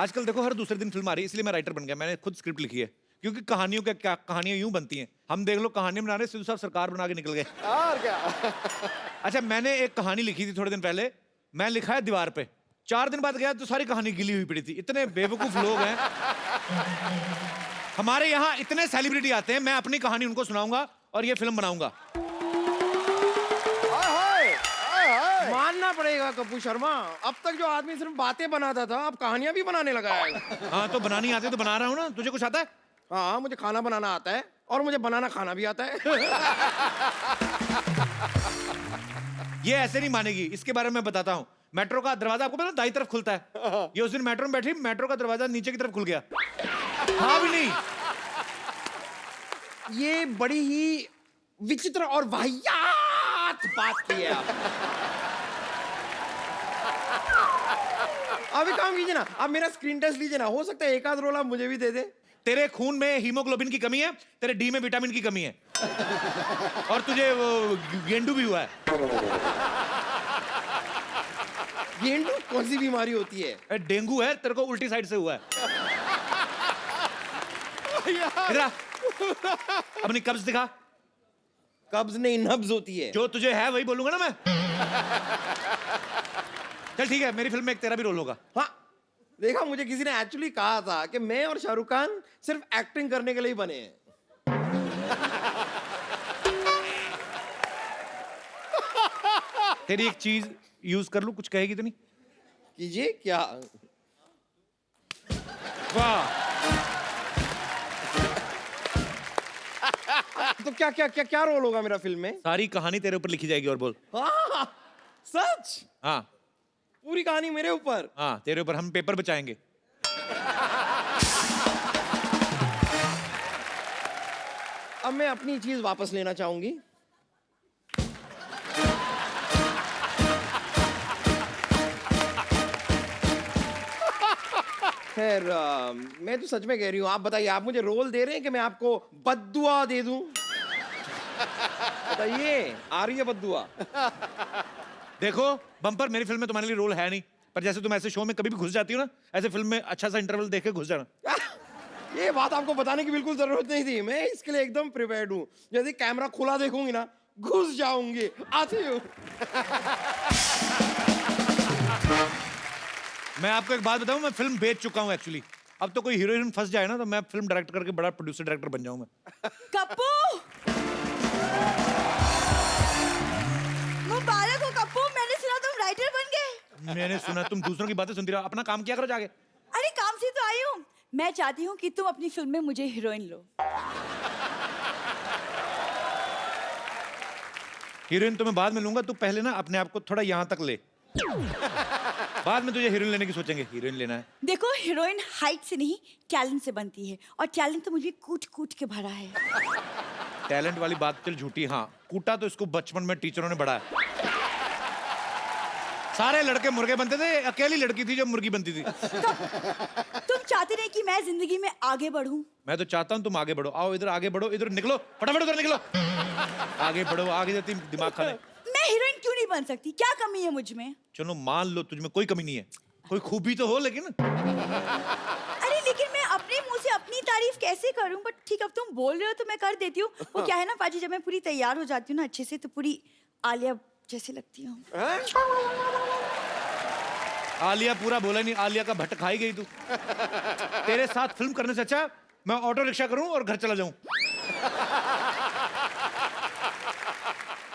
आजकल देखो हर दूसरे दिन फिल्म आ रही है, इसलिए मैं राइटर बन गया। मैंने खुद स्क्रिप्ट लिखी है, क्योंकि कहानियों का क्या, कहानियां यूं बनती हैं। हम देख लो कहानी बना रहे, सिद्धू साहब सरकार बना के निकल गए। और क्या। अच्छा, मैंने एक कहानी लिखी थी थोड़े दिन पहले, मैं लिखा है दीवार पे, 4 दिन बाद गया तो सारी कहानी गिली हुई पड़ी थी। इतने बेवकूफ लोग हैं हमारे यहाँ, इतने सेलिब्रिटी आते हैं, मैं अपनी कहानी उनको सुनाऊंगा और ये फिल्म बनाऊंगा। मानना पड़ेगा कप्पू शर्मा, अब तक जो आदमी सिर्फ बातें बनाता था, अब कहानियां भी बनाने लगा है। हाँ तो बनानी आती है तो बना रहा हूँ ना। तुझे कुछ आता है? हाँ, मुझे खाना बनाना आता है और मुझे बनाना खाना भी आता है। ये ऐसे नहीं मानेगी, इसके बारे में मैं बताता हूँ। मेट्रो का दरवाजा आपको पता है दाईं तरफ खुलता है। ये उस दिन मेट्रो में बैठी, मेट्रो का दरवाजा नीचे की तरफ खुल गया। हाँ भी नहीं। ये बड़ी ही विचित्र और वाहियात बात की है आप। अभी काम कीजिए ना, आप मेरा स्क्रीन टेस्ट लीजिए ना, हो सकता है एक आध रोल आप मुझे भी दे दे। तेरे खून में हीमोग्लोबिन की कमी है, तेरे डी में विटामिन की कमी है, और तुझे वो गेंडू भी हुआ है। गेंडू कौन सी बीमारी होती है? डेंगू है, तेरे को उल्टी साइड से हुआ है। इधर आ, अपनी कब्ज दिखा। कब्ज नहीं, नब्ज होती है। जो तुझे है वही बोलूंगा ना मैं। चल ठीक है, मेरी फिल्म में एक तेरा भी रोल होगा। हाँ, देखा, मुझे किसी ने एक्चुअली कहा था कि मैं और शाहरुख खान सिर्फ एक्टिंग करने के लिए बने हैं। तेरी एक चीज यूज कर लूं, कुछ कहेगी तो नहीं? कीजिए। क्या? वाह। तो क्या क्या क्या क्या रोल होगा मेरा फिल्म में? सारी कहानी तेरे ऊपर लिखी जाएगी। और बोल। हाँ, सच? हाँ पूरी कहानी मेरे ऊपर? हाँ, तेरे ऊपर। हम पेपर बचाएंगे। अब मैं अपनी चीज वापस लेना चाहूंगी। खैर, मैं तो सच में कह रही हूँ। आप बताइए, आप मुझे रोल दे रहे हैं कि मैं आपको बद्दुआ दे दूं? बताइए, आ रही है बद्दुआ? देखो बम्पर, मेरी फिल्म में तुम्हारे लिए रोल है नहीं, पर जैसे तुम ऐसे शो में कभी भी घुस जाती हो ना, ऐसे फिल्म में अच्छा सा इंटरवल देख के घुस जाना। ये बात आपको बताने की बिल्कुल जरूरत नहीं थी, मैं इसके लिए एकदम प्रिपेयर्ड हूँ। यदि कैमरा खुला देखूंगी ना, घुस जाऊंगी। आती हूँ। मैं आपको एक बात बताऊं, मैं फिल्म बेच चुका हूं एक्चुअली। अब तो कोई हीरोइन फंस जाए ना तो मैं फिल्म डायरेक्ट करके बड़ा प्रोड्यूसर डायरेक्टर बन जाऊं मैं। कप्पू, मुबारक हो कप्पू, मैंने सुना तुम राइटर बन गए। मैंने सुना तुम दूसरों की बातें सुनती रहो, अपना काम किया करो जाके। अरे काम से तो आई हूँ। मैं चाहती हूँ कि तुम अपनी फिल्म में मुझे हीरोइन लो। हीरोइन तो मैं बाद में लूंगा, तू पहले ना अपने आप को थोड़ा यहाँ तक ले, बाद में तुझे हीरोइन लेने की सोचेंगे। हीरोइन लेना है? देखो, हीरोइन हाइट से नहीं टैलेंट से बनती है, और टैलेंट तो मुझे कूट कूट के भरा है। टैलेंट वाली बात चल झूठी। हाँ, कूटा तो इसको बचपन में टीचरों ने बढ़ाया। सारे लड़के मुर्गे बनते थे, अकेली लड़की थी जो मुर्गी बनती थी। तुम चाहते नहीं कि मैं जिंदगी में आगे बढ़ूं? मैं तो चाहता हूँ तुम आगे बढ़ो। आओ इधर, आगे बढ़ो, इधर निकलो, फटाफट उधर निकलो। आगे बढ़ो, आगे जाती दिमाग खाने। मैं हीरोइन क्यों नहीं बन सकती? क्या कमी है मुझ में? चलो मान लो तुझ में कोई कमी नहीं है, कोई खूबी तो हो लेकिन। अरे लेकिन मैं अपने मुंह से अपनी तारीफ कैसे करूं? बट ठीक, अब तुम बोल रहे हो तो मैं कर देती हूँ। वो क्या है ना पाजी, जब मैं पूरी तैयार हो जाती हूँ ना अच्छे से, तो पूरी आलिया जैसे लगती हूँ। आलिया पूरा बोला नहीं, आलिया का भट्ट खाई गई तू। तेरे साथ फिल्म करने से अच्छा मैं ऑटो रिक्शा करूं और घर चला जाऊं।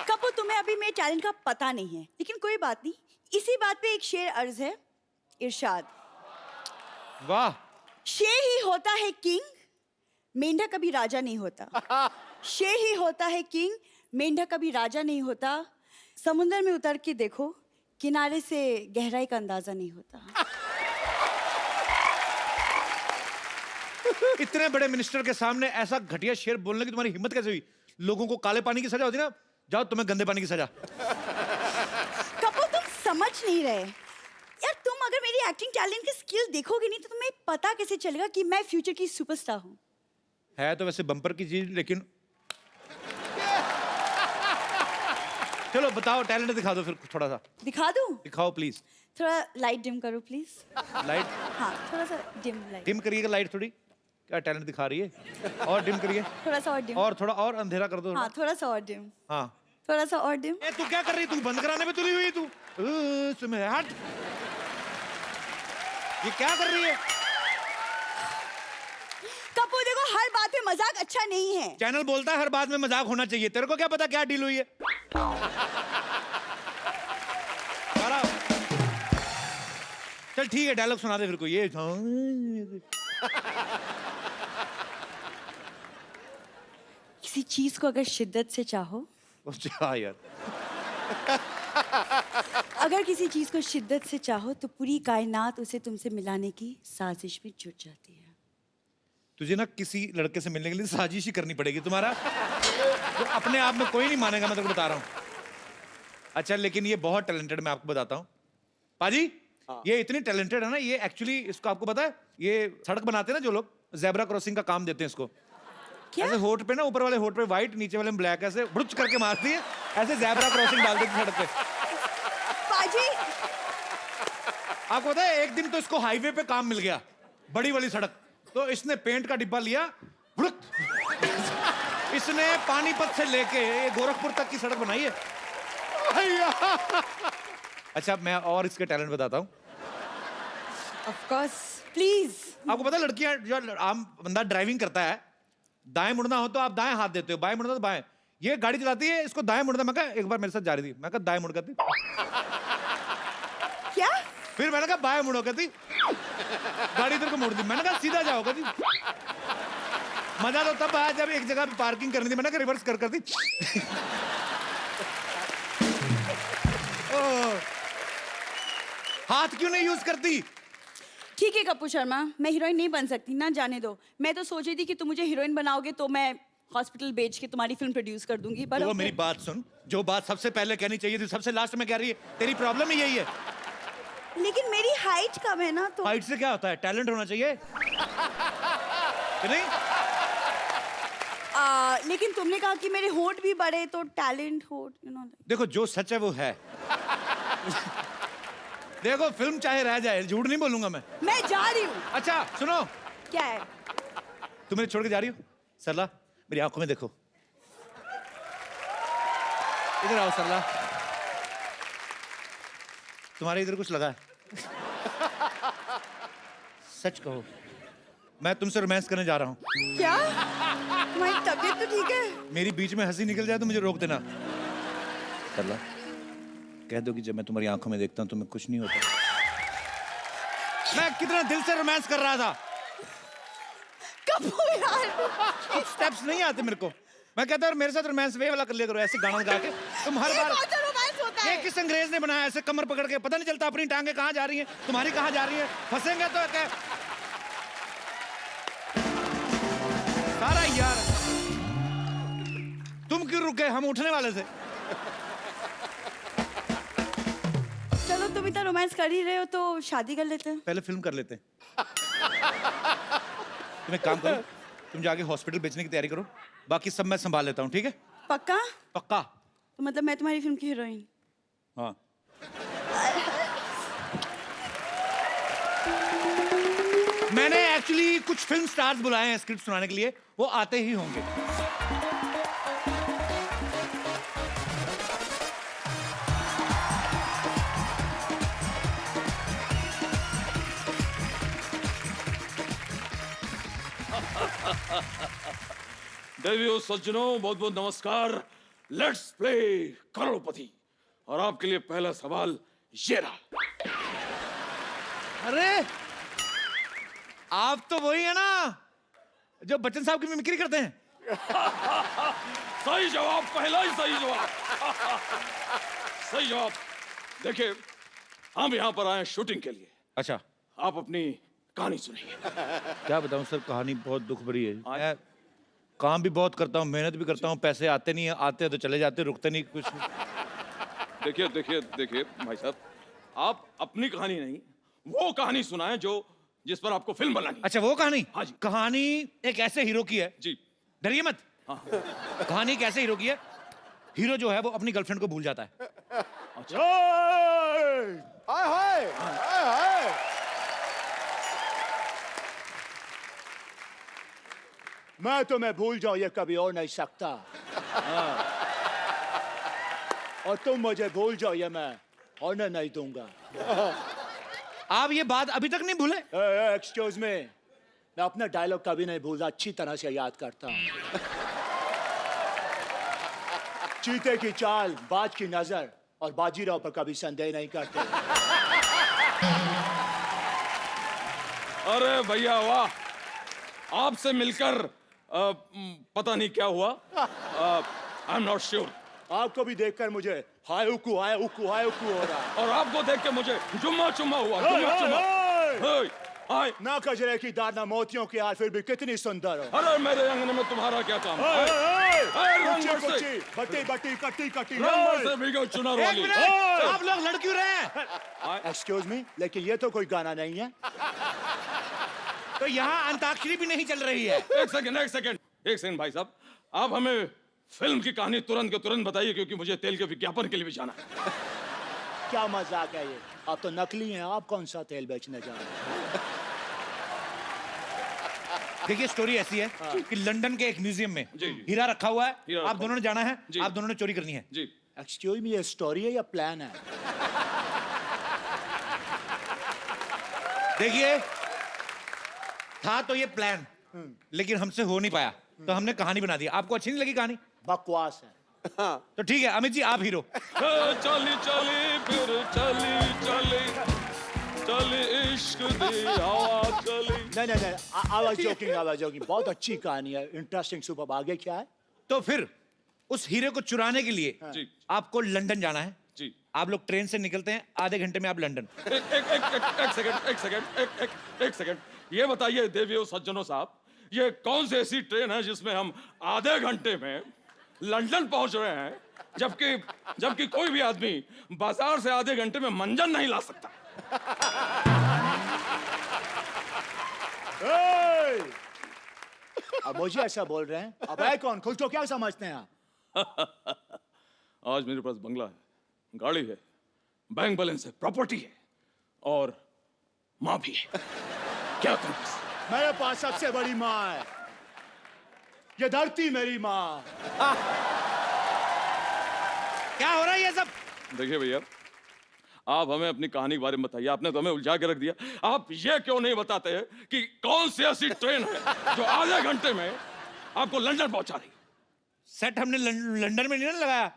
कप्पू, तुम्हें अभी मेरे टैलेंट का पता नहीं है, लेकिन कोई बात नहीं। इसी बात पे एक शेर अर्ज है, इरशाद। वाह। शेर ही होता है किंग, मेंढक कभी राजा नहीं होता। शेर ही होता है किंग, मेंढक कभी राजा नहीं होता। समुंदर में उतर के देखो, किनारे से गहराई का अंदाजा नहीं होता। इतने बड़े मिनिस्टर के सामने ऐसा घटिया शेर बोलने की तुम्हारी हिम्मत कैसे हुई? लोगों को काले पानी की सजा होती ना, जाओ तुम्हें गंदे पानी की सजा। कप्पू, तुम समझ नहीं रहे यार। तुम अगर मेरी एक्टिंग टैलेंट की स्किल देखोगे नहीं तो तुम्हें पता कैसे चलेगा कि मैं फ्यूचर की सुपरस्टार हूँ। है तो वैसे बम्पर की चीज, लेकिन चलो बताओ, टैलेंट दिखा दो फिर थोड़ा सा। दिखा दूं? दिखाओ प्लीज। थोड़ा लाइट डिम करो प्लीज। लाइट हाँ थोड़ा सा डिम लाइट। डिम करिएगा लाइट थोड़ी, क्या टैलेंट दिखा रही है। और डिम करिए, थोड़ा सा और डिम। और थोड़ा और अंधेरा कर दो। हाँ थोड़ा सा और डिम। हाँ थोड़ा सा और डिम। ए तू क्या कर रही है, तू बंद कराने में तुली हुई है तू। सुन हट, ये क्या कर रही है। कपूर देखो हर बात में मजाक अच्छा नहीं है। चैनल बोलता है हर बात में मजाक होना चाहिए, तेरे को क्या पता क्या डील हुई है। सारा चल ठीक है, डायलॉग सुना दे फिर को ये। किसी चीज को अगर शिद्दत से चाहो, अच्छा यार, अगर किसी चीज को शिद्दत से चाहो तो पूरी कायनात उसे तुमसे मिलाने की साजिश में जुट जाती है। तुझे ना किसी लड़के से मिलने के लिए साजिश ही करनी पड़ेगी तुम्हारा, तो अपने आप में कोई नहीं मानेगा, मैं तेरे को बता रहा हूँ। अच्छा लेकिन ये बहुत टैलेंटेड, मैं आपको बताता हूँ पाजी। ये इतनी टैलेंटेड है ना, ये एक्चुअली इसको आपको पता है, ये सड़क बनाते हैं ना जो लोग, जेब्रा क्रॉसिंग का काम देते हैं इसको। क्या? ऐसे होठ पे ना, ऊपर वाले होठ पे व्हाइट, नीचे वाले में ब्लैक, ऐसे बुड़च करके मारती है, ऐसे जेब्रा क्रॉसिंग डाल देती है सड़क पे। पाजी आपको पता है एक दिन तो इसको हाईवे पे काम मिल गया, बड़ी वाली सड़क, तो इसने पेंट का डिब्बा लिया, बुड़क, इसने पानीपत से लेके ये गोरखपुर तक की सड़क बनाई है। अच्छा मैं और इसके टैलेंट बताता हूँ। Of course please. आपको पता है लड़कियां, जो आम बंदा ड्राइविंग करता है, दाएं मुड़ना हो तो आप दाएं हाथ देते हो, बाएं मुड़ना तो बाएं। ये गाड़ी चलाती है, इसको दाएं मुड़ना, मैं कहा एक बार मेरे साथ जा रही थी, मैं कहा दाएं मुड़ करती, क्या? फिर मैंने कहा बाएं मुड़ो कहती, गाड़ी इधर को मोड़ दी, मैंने कहा सीधा जाओ कहती। मजा तो तब आया जब एक जगह पे पार्किंग करनी थी, मैंने कहा रिवर्स कर दी। हाथ क्यों नहीं यूज करती। ठीक है कपूर शर्मा, मैं हीरोइन नहीं बन सकती ना, जाने दो। मैं तो सोच रही थी कि तुम मुझे हीरोइन बनाओगे तो मैं हॉस्पिटल बेच के तुम्हारी फिल्म प्रोड्यूस कर दूंगी, पर तो मेरी बात सुन, जो बात सबसे पहले कहनी चाहिए थी सबसे लास्ट में कह रही है, तेरी प्रॉब्लम ही यही है। लेकिन मेरी हाइट कम है ना, तो हाइट से क्या होता है, टैलेंट होना चाहिए कि नहीं। लेकिन तुमने कहा कि मेरे होठ भी बड़े, तो टैलेंट होठ, यू नो। देखो जो सच है वो है। देखो फिल्म चाहे रह जाए, झूठ नहीं बोलूंगा मैं जा रही हूँ। अच्छा सुनो, क्या है? तुम मेरे छोड़ के जा रही हो। सरला मेरी आंखों में देखो, इधर आओ सरला, तुम्हारे इधर कुछ लगा है। सच कहो, मैं तुमसे रोमांस करने जा रहा हूँ। क्या? तुम्हारी तबीयत तो ठीक है? मेरी बीच में हंसी निकल जाए तो मुझे रोक देना। सरला कह दो कि जब मैं तुम्हारी आंखों में देखता हूँ तो मैं कुछ नहीं होता। मैं कितना दिल से रोमांस कर रहा था। कपूर यार, स्टेप्स नहीं आते मेरे को। मैं कहता हूँ मेरे साथ रोमांस वे वाला कर लिया करो, ऐसे गाना गा के। तुम हर बार, कौन सा रोमांस होता ये है? किस अंग्रेज ने बनाया ऐसे कमर पकड़ के, पता नहीं चलता अपनी टांगे कहाँ जा रही हैं, तुम्हारी कहाँ जा रही है। फंसेंगे तो क्या सारा यार। तुम क्यों रुके, हम उठने वाले थे। चलो तुम इतना रोमांस कर ही रहे हो तो शादी कर लेते हैं। पहले फिल्म कर लेते हैं। तुम एक काम करो, तुम जाके हॉस्पिटल बेचने की तैयारी करो, बाकी सब मैं संभाल लेता हूँ, ठीक है। पक्का? पक्का। तो मतलब मैं तुम्हारी फिल्म की हीरोइन? हाँ। मैंने एक्चुअली कुछ फिल्म स्टार्स बुलाए हैं स्क्रिप्ट सुनाने के लिए, वो आते ही होंगे। देवियों सज्जनों, बहुत बहुत नमस्कार। लेट्स प्ले करोड़पति। और आपके लिए पहला सवाल ये रहा। अरे आप तो वही है ना जो बच्चन साहब की मिमिक्री करते हैं। सही जवाब, पहला ही सही जवाब। सही जवाब। देखिए हम यहाँ पर आए शूटिंग के लिए, अच्छा आप अपनी कहानी सुनिए। क्या बताऊं सर, कहानी बहुत दुख भरी है। मैं काम भी बहुत करता हूँ, मेहनत भी करता हूँ, पैसे आते नहीं है, आते तो चले जाते, रुकते नहीं कुछ। देखिए देखिए देखिए भाई साहब, आप अपनी कहानी नहीं वो कहानी सुनाएं जो जिस पर आपको फिल्म बनानी। अच्छा वो कहानी। हाँ जी। कहानी एक ऐसे हीरो की है, जी। डरिए मत। हाँ। कहानी एक ऐसे हीरो की है, हीरो जो है वो अपनी गर्लफ्रेंड को भूल जाता है। हाय हाय हाय हाय। मैं तुम्हें भूल जाऊं ये कभी हो नहीं सकता। हाँ। और तुम मुझे भूल जाओ ये मैं होने नहीं दूंगा। आप ये बात अभी तक नहीं भूले? एक्सक्यूज मी, मैं अपना डायलॉग कभी नहीं भूलता, अच्छी तरह से याद करता हूँ। चीते की चाल, बाज की नजर और बाजीराव पर कभी संदेह नहीं करते। अरे भैया वाह, आपसे मिलकर पता नहीं क्या हुआ। आई एम नॉट श्योर। आपको भी देखकर मुझे हाय उकू हो रहा है। और आपको देख के मुझे जुम्मा चुम्मा हुआ। जुम्मा चुम्मा। हे, हाय। ना कजरे की दार ना मोतियों की हार, फिर भी कितनी सुंदर हो। अरे मेरे अंगने में तुम्हारा क्या काम? कुची बट्टी बट्टी कट्टी कट्टी। से भीगो चुनार एक वाली। मिनट, आप लोग लड़ क्यों रहे हैं? एक्सक्यूज मी, लेकिन ये तो कोई गाना नहीं है। तो यहाँ अंताक्षरी भी नहीं चल रही है। एक सेकंड भाई साहब, आप हमें फिल्म की कहानी तुरंत के तुरंत बताइए, क्योंकि मुझे तेल के विज्ञापन के लिए भी जाना है। क्या मजाक है ये? आप तो नकली हैं, आप कौन सा तेल बेचने जा रहे हैं? देखिए स्टोरी ऐसी है कि लंदन के एक म्यूजियम में जी, जी। हीरा रखा हुआ है। हीरा आप रखा दोनों ने जाना है, जी। आप दोनों ने चोरी करनी है। जी। एक्सक्यूज मी, ये स्टोरी है या प्लान है? देखिए, था तो ये प्लान, लेकिन हमसे हो नहीं पाया, तो हमने कहानी बना दी। आपको अच्छी नहीं लगी कहानी? बकवास है। तो ठीक है अमित जी, आप हीरो। चली चली फिर चली इश्क दी हवा चली। नहीं, आवाज जोकिंग। बहुत अच्छी कहानी है, इंटरेस्टिंग, सुपर। आगे क्या है? तो फिर उस हीरे को चुराने के लिए जी। आपको लंदन जाना है। जी। आप लोग ट्रेन से निकलते हैं, आधे घंटे में आप लंदन। एक सेकंड, ये बताइए देवियों सज्जनों साहब, ये कौन सी ऐसी ट्रेन है जिसमें हम आधे घंटे में लंदन पहुंच रहे हैं, जबकि कोई भी आदमी बाजार से आधे घंटे में मंजन नहीं ला सकता? अब मुझे ऐसा बोल रहे हैं? अब है कौन? खुद को क्या समझते हैं आप? आज मेरे पास बंगला है, गाड़ी है, बैंक बैलेंस है, प्रॉपर्टी है और माँ भी है। क्या करूं? मेरे पास सबसे बड़ी माँ है, ये धरती मेरी माँ। क्या हो रहा है ये सब? देखिए भैया, आप हमें अपनी कहानी के बारे में बताइए। आपने तो हमें उलझा के रख दिया। आप ये क्यों नहीं बताते हैं कि कौन सी ऐसी ट्रेन है जो आधे घंटे में आपको लंदन पहुंचा रही? सेट हमने लंदन में नहीं ना लगाया,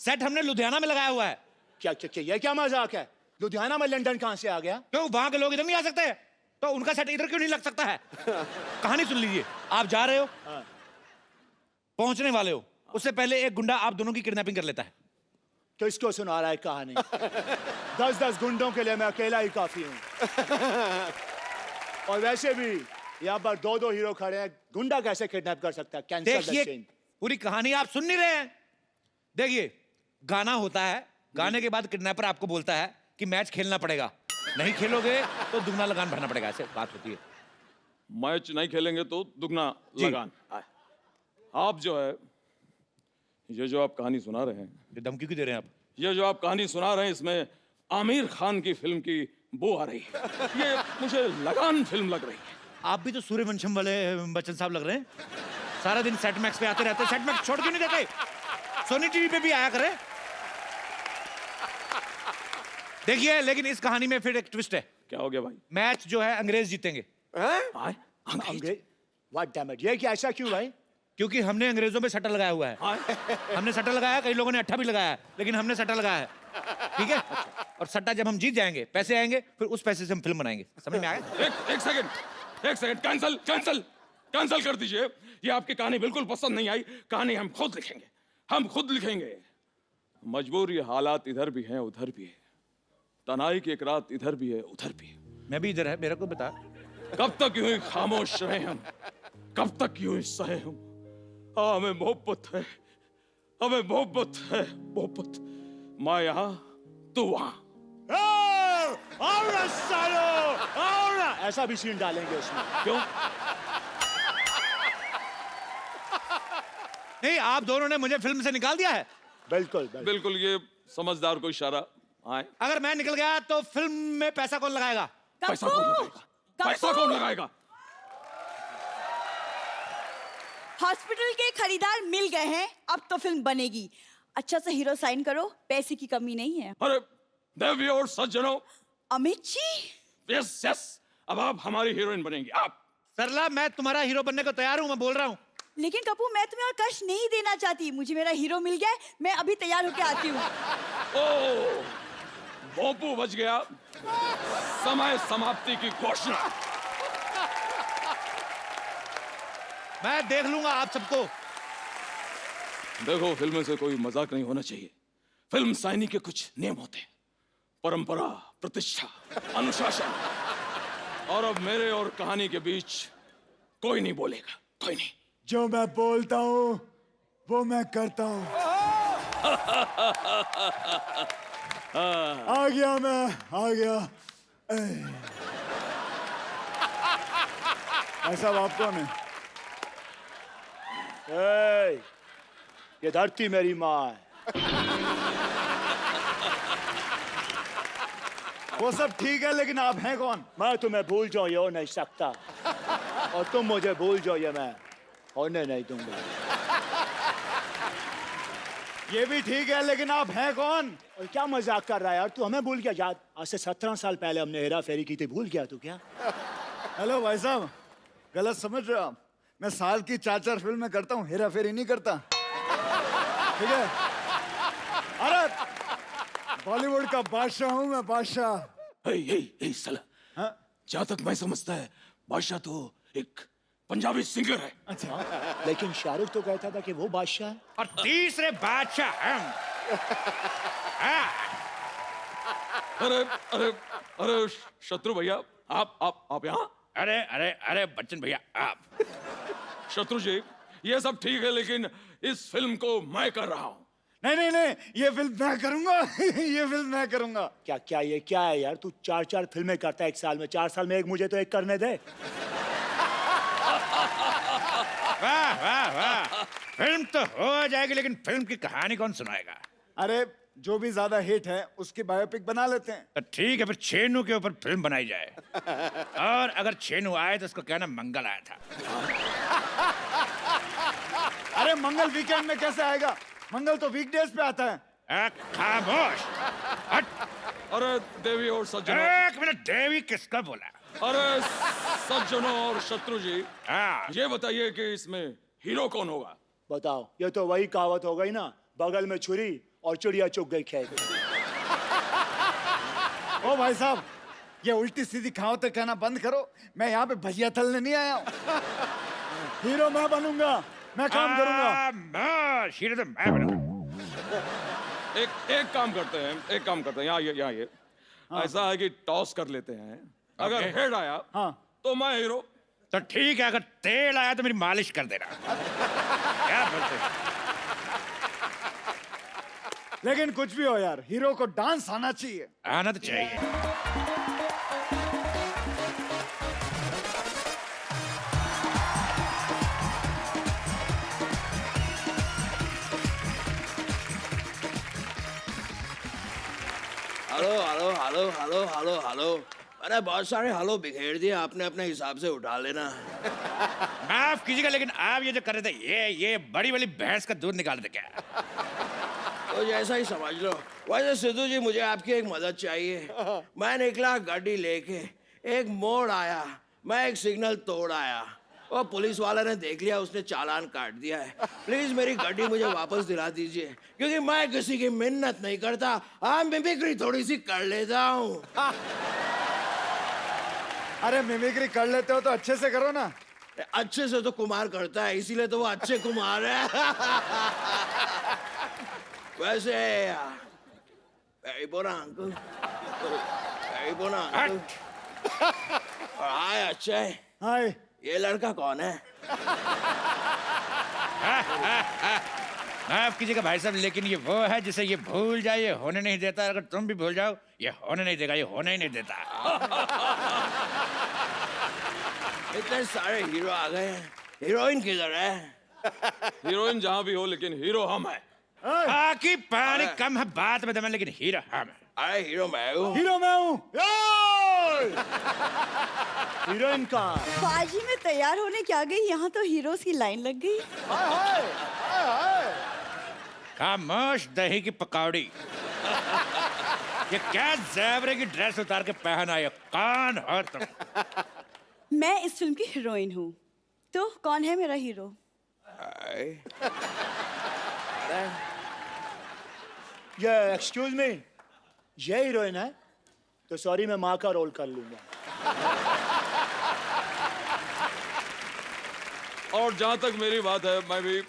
सेट हमने लुधियाना में लगाया हुआ है। क्या ये क्या मजाक है? लुधियाना में लंदन कहाँ से आ गया? क्यों, वहां के लोग इधर नहीं आ सकते? तो उनका सेट इधर क्यों नहीं लग सकता है? कहानी सुन लीजिए। आप जा रहे हो, पहुंचने वाले हो, उससे पहले एक गुंडा आप दोनों की किडनैपिंग कर लेता है। किसको सुना रहा है कहानी? 10 गुंडों के लिए मैं अकेला ही काफी हूँ। और वैसे भी यहाँ पर 2 हीरो खड़े हैं, गुंडा कैसे किडनैप कर सकता है? कैंसल द देखिए, सीन। पूरी कहानी आप सुन नहीं रहे हैं। देखिए, गाना होता है, गाने के बाद किडनैपर आपको बोलता है कि मैच खेलना पड़ेगा, नहीं खेलोगे तो दुगना लगान भरना पड़ेगा। ऐसे बात होती है। मैच नहीं खेलेंगे तो दुगना जी। लगान। आप जो है, ये जो आप कहानी सुना रहे हैं, ये धमकी क्यों दे रहे हैं आप? ये जो आप कहानी सुना रहे हैं, इसमें आमिर खान की फिल्म की बू आ रही है। ये मुझे लगान फिल्म लग रही है। आप भी तो सूर्यवंशम वाले बच्चन साहब लग रहे हैं। सारा दिन सेट मैक्स पे आते रहते। सेट मैक्स छोड़ क्यों नहीं देते? सोनी टीवी पे भी आया करे। देखिए, लेकिन इस कहानी में फिर एक ट्विस्ट है। क्या हो गया भाई? मैच जो है अंग्रेज जीतेंगे, आए? अंग्रेज? व्हाट डैम इट, ये क्या, ऐसा क्यों भाई? क्योंकि हमने अंग्रेजों पे सट्टा लगाया हुआ है। हमने सट्टा लगाया, कई लोगों ने अट्ठा भी लगाया है, लेकिन हमने सट्टा लगाया है। ठीक है? और सट्टा जब हम जीत जाएंगे, पैसे आएंगे, फिर उस पैसे से हम फिल्म बनाएंगे। समझ में आया? एक सेकंड, कैंसल कर दीजिए। ये आपकी कहानी बिल्कुल पसंद नहीं आई। कहानी हम खुद लिखेंगे। मजबूर ये हालात इधर भी हैं उधर भी है। तनाई की एक रात इधर भी है उधर भी है। मैं भी इधर है, मेरा को बता। कब तक यूं ही खामोश रहे हम? कब तक यूं ही सहे हम? हमें मोहब्बत है। मैं यहाँ, तू वहाँ। ऐसा भी सीन डालेंगे उसमें। क्यों? नहीं, आप दोनों ने मुझे फिल्म से निकाल दिया है। बिल्कुल। बिल्कुल, ये समझदार को इशारा। आए अगर मैं निकल गया तो फिल्म में पैसा कौन लगाएगा? पैसा कौन लगाएगा? पैसा कौन लगाएगा? हॉस्पिटल के खरीदार मिल गए हैं, अब तो फिल्म बनेगी। अच्छा सा हीरो साइन करो, पैसे की कमी नहीं है। अरे देवी और सज्जनों, अमित जी, यस यस, अब आप हमारी हीरोइन बनेंगी। आप सरला, मैं तुम्हारा हीरो बनने को तैयार हूं, मैं बोल रहा हूं। लेकिन कपूर मैं तुम्हें और कष्ट नहीं देना चाहती, मुझे मेरा हीरो मिल गया है, मैं अभी तैयार होके आती हूँ। ओ, भोंपू बच गया। समय समाप्ति की घोषणा। मैं देख लूंगा आप सबको। देखो, फिल्म से कोई मजाक नहीं होना चाहिए। फिल्म साइनी के कुछ नियम होते हैं, परंपरा, प्रतिष्ठा, अनुशासन। और अब मेरे और कहानी के बीच कोई नहीं बोलेगा, कोई नहीं। जो मैं बोलता हूँ वो मैं करता हूँ। आ गया मैं, आ गया। ऐसा आप कौन है? ये धरती मेरी माँ है। वो सब ठीक है, लेकिन आप हैं कौन? मैं तुम्हें भूल जाऊं ये हो नहीं सकता, और तुम मुझे भूल जाओ ये मैं होने नहीं दूंगा। ये भी ठीक है, लेकिन आप हैं कौन? और क्या मजाक कर रहा है यार, तू हमें भूल गया? याद, आज से 17 साल पहले हमने हेरा फेरी की थी, भूल गया तू क्या? हेलो भाई साहब, गलत समझ रहे हो आप। मैं साल की 4-4 फिल्में करता हूँ, हेरा फेरी नहीं करता, ठीक है? अरे बॉलीवुड का बादशाह हूँ मैं, बादशाह। हे साला, हाँ? जहाँ तक मैं समझता है, बादशाह तो एक पंजाबी सिंगर है। अच्छा, लेकिन शाहरुख तो कहता था कि वो बादशाह है। और तीसरे बादशाह हम। हाँ। अरे अरे अरे शत्रु भैया, आप यहाँ? अरे अरे अरे बच्चन भैया, आप। शत्रु जी, ये सब ठीक है, लेकिन इस फिल्म को मैं कर रहा हूँ। नहीं नहीं नहीं, ये फिल्म मैं करूंगा। ये फिल्म मैं करूंगा। क्या क्या ये क्या है यार, तू 4-4 फिल्में करता है एक साल में, 4 साल में एक, मुझे तो एक करने दे। वाह वाह वाह, फिल्म तो हो जाएगी, लेकिन फिल्म की कहानी कौन सुनाएगा? अरे जो भी ज्यादा हिट है उसकी बायोपिक बना लेते हैं। तो ठीक है, फिर छेनू के ऊपर फिल्म बनाई जाए। और अगर छेनू आए तो उसको कहना मंगल आया था। अरे मंगल वीकेंड में कैसे आएगा? मंगल तो वीकडेज पे आता है। खामोश। हट। अरे देवी और सज्जनों, एक मिनट, देवी किसका बोला? अरे सज्जनों और शत्रु जी, हाँ। ये बताइए कि इसमें हीरो कौन होगा? बताओ, ये तो वही कहावत हो गई ना, बगल में छुरी और चिड़िया चुग गई खेत। ओ भाई साहब, ये उल्टी सीधी कहावतें कहना बंद करो। मैं यहाँ पे भजिया तलने नहीं आया हूँ। हीरो मैं बनूंगा, मैं काम करूंगा। हीरो तो मैं बनूंगा। एक काम करते हैं, यहाँ ये ऐसा है कि टॉस कर लेते हैं। अगर हेड आया हाँ। तो मैं हीरो। तो ठीक है, अगर तेल आया तो मेरी मालिश कर देना। क्या बोलते हैं? लेकिन कुछ भी हो यार, हीरो को डांस आना चाहिए। आना तो चाहिए। Hello hello hello hello hello hello, अरे बहुत सारे हेलो बिखेर दिए आपने, अपने हिसाब से उठा लेना। माफ कीजिएगा, लेकिन आप ये जो कर रहे थे, ये बड़ी वाली भैंस का दूध निकाल रहे क्या? तो जैसा ही समझ लो। वैसे सिद्धू जी, मुझे आपकी एक मदद चाहिए। मैं निकला गाड़ी लेके, एक मोड़ आया, मैं एक सिग्नल तोड़ आया, और पुलिस वाले ने देख लिया, उसने चालान काट दिया है। प्लीज मेरी गाड़ी मुझे वापस दिला दीजिए, क्योंकि मैं किसी की मिन्नत नहीं करता, हाँ मिमिक्री थोड़ी सी कर लेता हूँ। अरे मिमिक्री कर लेते हो तो अच्छे से करो ना। अच्छे से तो कुमार करता है, इसीलिए तो वो अच्छे कुमार है। वैसे very bon uncle, very bon uncle। हाय अक्षय, हाय। ये लड़का कौन है? माफ कीजिएगा भाई साहब, लेकिन ये वो है जिसे ये भूल जाए ये होने नहीं देता। अगर तुम भी भूल जाओ ये होने नहीं देगा, ये होने ही नहीं देता। इतने सारे हीरो आ गए हैं, हीरोइन किधर है? हीरोइन जहां भी हो, लेकिन हीरो हम हैं। बाकी पानी कम है बात में दम है, लेकिन हीरो हम है। अरे हीरो मैं हूँ। हीरो मैं हूँ। हीरोइन का। बाजी में तैयार होने क्या गई, यहाँ तो हीरोज की लाइन लग गई। खामोश दही की पकौड़ी। ये क्या ज़ेबरे की ड्रेस उतार के पहन आई हो? कौन हो तुम? मैं इस फिल्म की हीरोइन हूँ, तो कौन है मेरा हीरो? ये एक्सक्यूज मी, ये हीरोइन है? तो सॉरी, मैं माँ का रोल कर लूंगा। और जहां तक मेरी बात है, मैं भी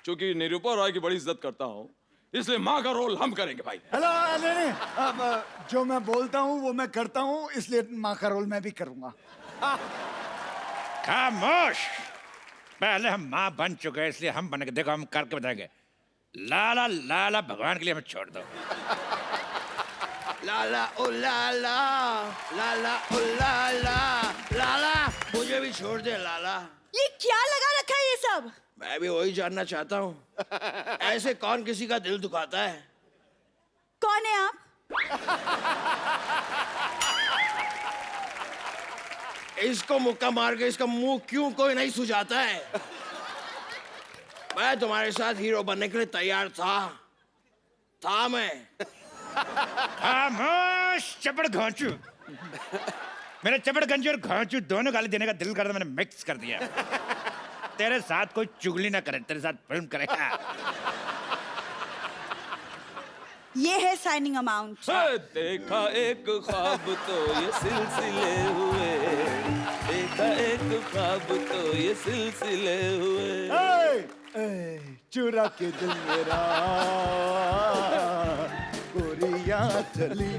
चूंकि निरूपा रॉय की बड़ी इज्जत करता हूं, इसलिए माँ का रोल हम करेंगे भाई। हेलो, नहीं, अब जो मैं बोलता हूँ वो मैं करता हूँ, इसलिए माँ का रोल मैं भी करूँगा। खामोश। पहले हम माँ बन चुके हैं, इसलिए हम बनेंगे। देखो, हम करके बताएंगे। लाला लाला भगवान के लिए हमें छोड़ दो। लाला ओ लाला, लाला ओ लाला, लाला मुझे भी छोड़ दे लाला। ये क्या लगा रखा है ये सब? मैं भी वही जानना चाहता हूँ, ऐसे कौन किसी का दिल दुखाता है? कौन है आप? इसको मुक्का मार के इसका मुंह क्यों कोई नहीं सुझाता है? मैं तुम्हारे साथ हीरो बनने के लिए तैयार था मैं। खामोश चपड़ घोंचू। मेरे चपड़ गंजी और घोंचू दोनों गाली देने का दिल करता, मैंने मिक्स कर दिया। तेरे साथ कोई चुगली ना करे, तेरे साथ फिल्म करेगा। ये है साइनिंग अमाउंट। देखा एक ख्वाब तो ये सिलसिले हुए, देखा एक ख्वाब तो ये सिलसिले हुए। चुरा के दिल मेरा गोरिया चली।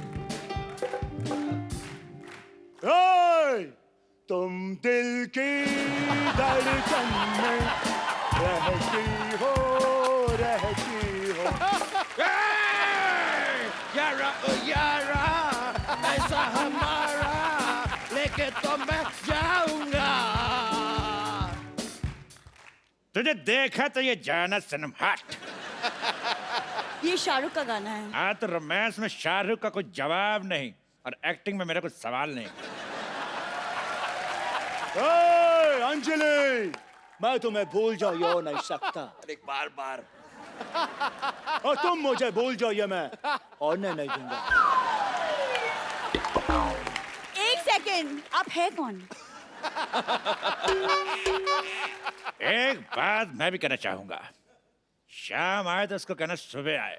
तुम दिल की धड़कन में रहती हो। यारा ओ यारा, ऐसा हमारा लेके तो मैं जाऊंगा। तुझे देखा तो ये जाना सनम, हट। ये शाहरुख का गाना है। हाँ, तो रोमांस में शाहरुख का कोई जवाब नहीं, और एक्टिंग में मेरा कोई सवाल नहीं। अंजलि, मैं तुम्हें भूल जाओ ये हो नहीं सकता, अरे बार और तुम मुझे भूल जाओ ये मैं होने नहीं दूंगा। एक सेकेंड, आप है कौन? एक बात मैं भी कहना चाहूंगा। शाम आए तो उसको कहना सुबह आए,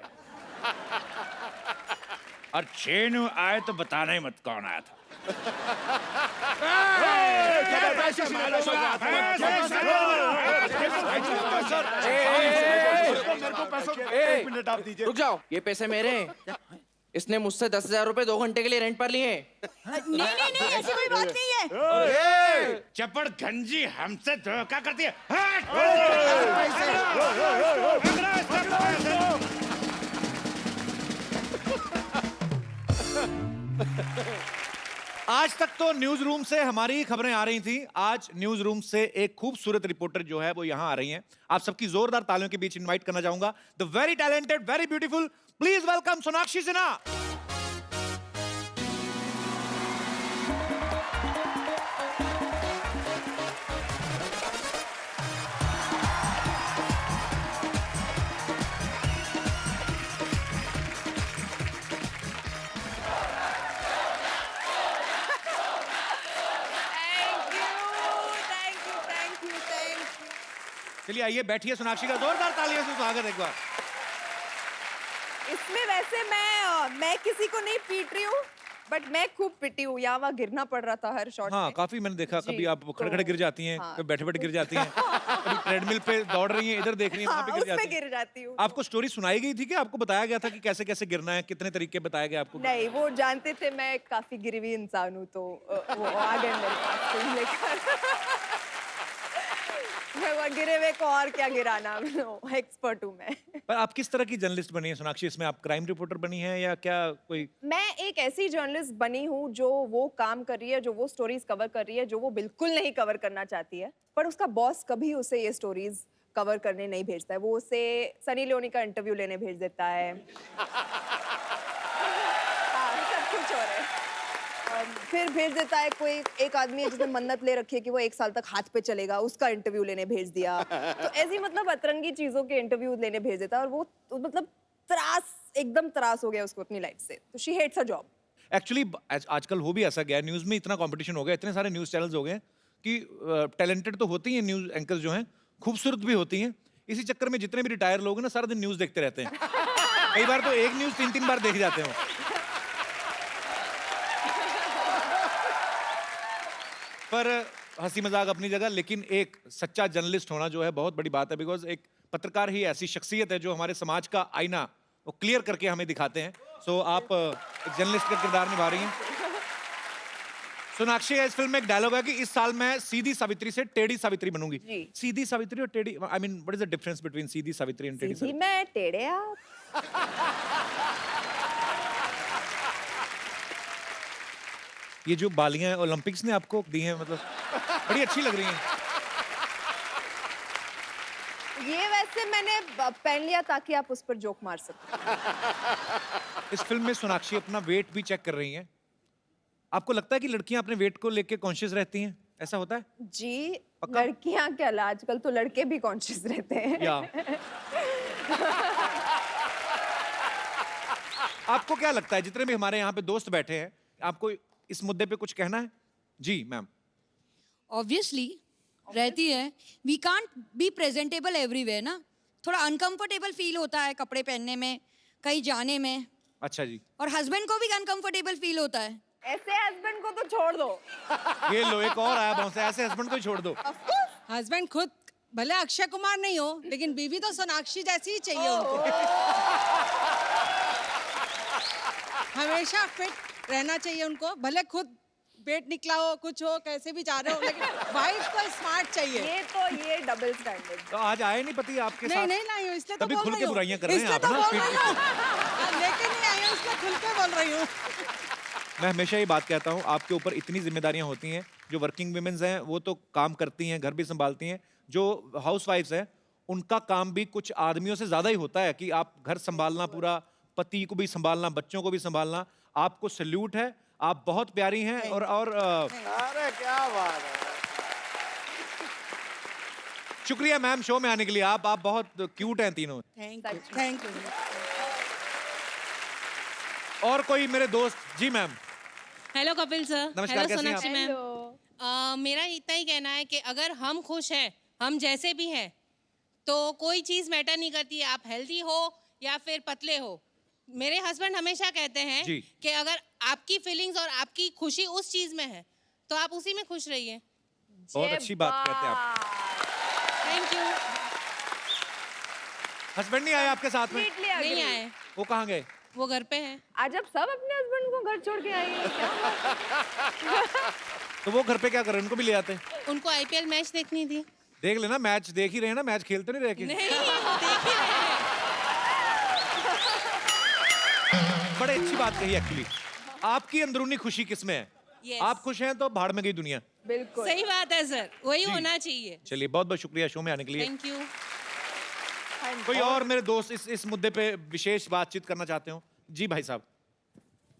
और चेनू आए तो बताना ही मत कौन आया था। एक मिनट आप दीजिए। रुक जाओ, ये पैसे मेरे हैं। इसने मुझसे 10,000 रुपए 2 घंटे के लिए रेंट पर लिए। नहीं, ऐसी कोई बात नहीं है। चपड़ गंजी हमसे धोखा करती है। हट! आज तक तो न्यूज रूम से हमारी खबरें आ रही थी। आज न्यूज रूम से एक खूबसूरत रिपोर्टर जो है वो यहाँ आ रही हैं। आप सबकी जोरदार तालियों के बीच इनवाइट करना चाहूंगा the very talented, very beautiful, please welcome Sonakshi Sinha. चलिए आइए, बैठिए। सोनाक्षी का जोरदार तालियों से स्वागत एक बार। इसमें वैसे मैं किसी को नहीं पीट रही हूँ, बट मैं खूब पिटी हूँ। यहाँ वहाँ गिरना पड़ रहा था हर शॉट हाँ, में। काफी मैंने देखा। जी, कभी आप खड़े खड़े गिर जाती हैं, हाँ। कभी बैठे बैठे गिर जाती हैं, कभी ट्रेडमिल पे दौड़ रही हैं, इधर देख रही हैं, वहाँ पे गिर उसमें जाती हैं। गिर जाती हूँ। आपको स्टोरी सुनाई गई थी कि आपको बताया गया था कि कैसे कैसे गिरना है? कितने तरीके बताए गए आपको? नहीं, वो जानते थे मैं काफी गिरी हुई इंसान हूँ, तो वो आ गए मेरे पास फिल्म लेकर। मैं वो गिरे हुए को और क्या गिराना, एक्सपर्ट हूँ मैं। पर आप किस तरह की जर्नलिस्ट बनी है सोनाक्षी? इसमें आप क्राइम रिपोर्टर बनी है या क्या कोई? मैं एक ऐसी जर्नलिस्ट बनी हूँ जो वो काम कर रही है, जो वो स्टोरीज कवर कर रही है जो वो बिल्कुल नहीं कवर करना चाहती है, पर उसका बॉस कभी उसे ये स्टोरीज कवर करने नहीं भेजता है। वो उसे सनी लियोनी का इंटरव्यू लेने भेज देता है। फिर भेज देता है कोई एक आदमी है जिसने मन्नत ले रखी है कि वो 1 साल तक हाथ पे चलेगा, उसका इंटरव्यू लेने भेज दिया। तो ऐसी मतलब अतरंगी चीजों के इंटरव्यू लेने भेज देता है और वो तो मतलब एकदम त्रास हो गया उसको अपनी लाइफ से। तो she hates her job. Actually आजकल हो भी ऐसा गया, न्यूज में इतना कंपटीशन हो गया, इतने सारे न्यूज चैनल्स हो गए हैं कि टैलेंटेड तो होती हैं न्यूज एंकर्स जो हैं, खूबसूरत भी होती हैं। इसी चक्कर में जितने भी रिटायर लोग हैं ना, सारा दिन न्यूज देखते रहते हैं। कई बार तो एक न्यूज 3-3 बार देख जाते हो। पर हंसी मजाक अपनी जगह, लेकिन एक सच्चा जर्नलिस्ट होना जो है बहुत बड़ी बात है। बिकॉज एक पत्रकार ही ऐसी शख्सियत है जो हमारे समाज का आईना वो क्लियर करके हमें दिखाते हैं। सो आप एक जर्नलिस्ट का किरदार निभा रही हैं। सोनाक्षी का इस फिल्म में एक डायलॉग है कि इस साल मैं सीधी सावित्री से टेढ़ी सावित्री बनूंगी। जी। सीधी सावित्री और टेढ़ी, I mean what is the difference between Sidhi Savitri and टेढ़ी सीधी सावित्री? मैं टेढ़े आप। ये जो बालियां ओलंपिक्स ने आपको दी हैं, मतलब बड़ी अच्छी लग रही हैं। ये वैसे मैंने पहन लिया ताकि आप उस पर जोक मार सको। इस फिल्म में सोनाक्षी अपना वेट भी चेक कर रही हैं। आपको लगता है कि लड़कियां अपने वेट को लेके कॉन्शियस रहती हैं? ऐसा होता है? जी, पक्का? लड़कियां क्या, आजकल तो लड़के भी कॉन्शियस रहते हैं। या आपको क्या लगता है, जितने भी हमारे यहाँ पे दोस्त बैठे हैं, आपको इस मुद्दे पे कुछ कहना है? जी मैम। ऑब्वियसली रहती है। We can't be presentable everywhere ना, थोड़ा अनकंफर्टेबल फील होता है कपड़े पहनने में, कहीं जाने में, अच्छा जी। और हस्बैंड को भी अनकंफर्टेबल फील होता है। ऐसे हस्बैंड को तो छोड़ दो। ये लो एक और आया बहुत से, ऐसे हस्बैंड को ही छोड़ दो। हस्बैंड खुद भले अक्षय कुमार नहीं हो, लेकिन बीवी तो सोनाक्षी जैसी ही चाहिए उनको। हमेशा फिट रहना चाहिए उनको, भले खुद पेट निकला हो, कुछ हो, कैसे भी जा रहे हो, लेकिन वाइफ को स्मार्ट चाहिए। ये डबल स्टैंडर्ड। तो आज आए नहीं पति आपके नहीं साथ? नहीं लाई हूँ, इसलिए तो तभी बोल खुल रही के हूँ। बुराइयां कर रहे हैं इसलिए आप तो ना, बोल पीठ रही हूँ। लेके नहीं आई हूँ, इसलिए खुल के बोल रही हूँ। मैं हमेशा ये बात कहता हूँ, आपके ऊपर इतनी जिम्मेदारियां होती हैं। जो वर्किंग वुमेन्स हैं वो तो काम करती हैं, घर भी संभालती हैं। जो हाउसवाइफ्स हैं उनका काम भी कुछ आदमियों से ज्यादा ही होता है कि आप घर संभालना, पूरा पति को भी संभालना, बच्चों को भी संभालना। आपको सैल्यूट है, आप बहुत प्यारी हैं। और अरे क्या बात है। शुक्रिया मैम शो में आने के लिए। आप बहुत क्यूट हैं तीनों। Thank you. और कोई मेरे दोस्त? जी मैम। Hello Kapil sir. नमस्कार, हेलो कैसी हैं सोनाक्षी मैम। मेरा इतना ही कहना है कि अगर हम खुश हैं, हम जैसे भी हैं, तो कोई चीज़ मैटर नहीं करती है, आप हेल्दी हो या फिर पतले हो। मेरे हस्बैंड हमेशा कहते हैं जी। कि अगर आपकी फीलिंग्स और आपकी खुशी उस चीज़ में है तो आप उसी में खुश रहिए। बहुत अच्छी बात कहते हैं आप। Thank you. हस्बैंड नहीं आए आपके साथ में? नहीं आए, वो कहाँ गए? वो घर पे हैं। आज आप सब अपने हस्बैंड को घर छोड़ के आई हैं क्या? तो वो घर पे क्या कर रहे हैं? उनको भी ले आते। उनको आईपीएल मैच देखनी थी। देख लेना, मैच देख ही रहे हैं ना, मैच खेलते नहीं रहे कि? नहीं, देख ही रहे हैं। बड़े अच्छी बात कही एक्चुअली। आपकी अंदरूनी खुशी किसमें है? Yes. आप खुश हैं तो भाड़ में गई दुनिया। बिल्कुल सही बात है सर, वही होना चाहिए। चलिए बहुत बहुत शुक्रिया शो में आने के लिए। Thank you. कोई और मेरे दोस्त इस मुद्दे पे विशेष बातचीत करना चाहते हो? जी भाई साहब।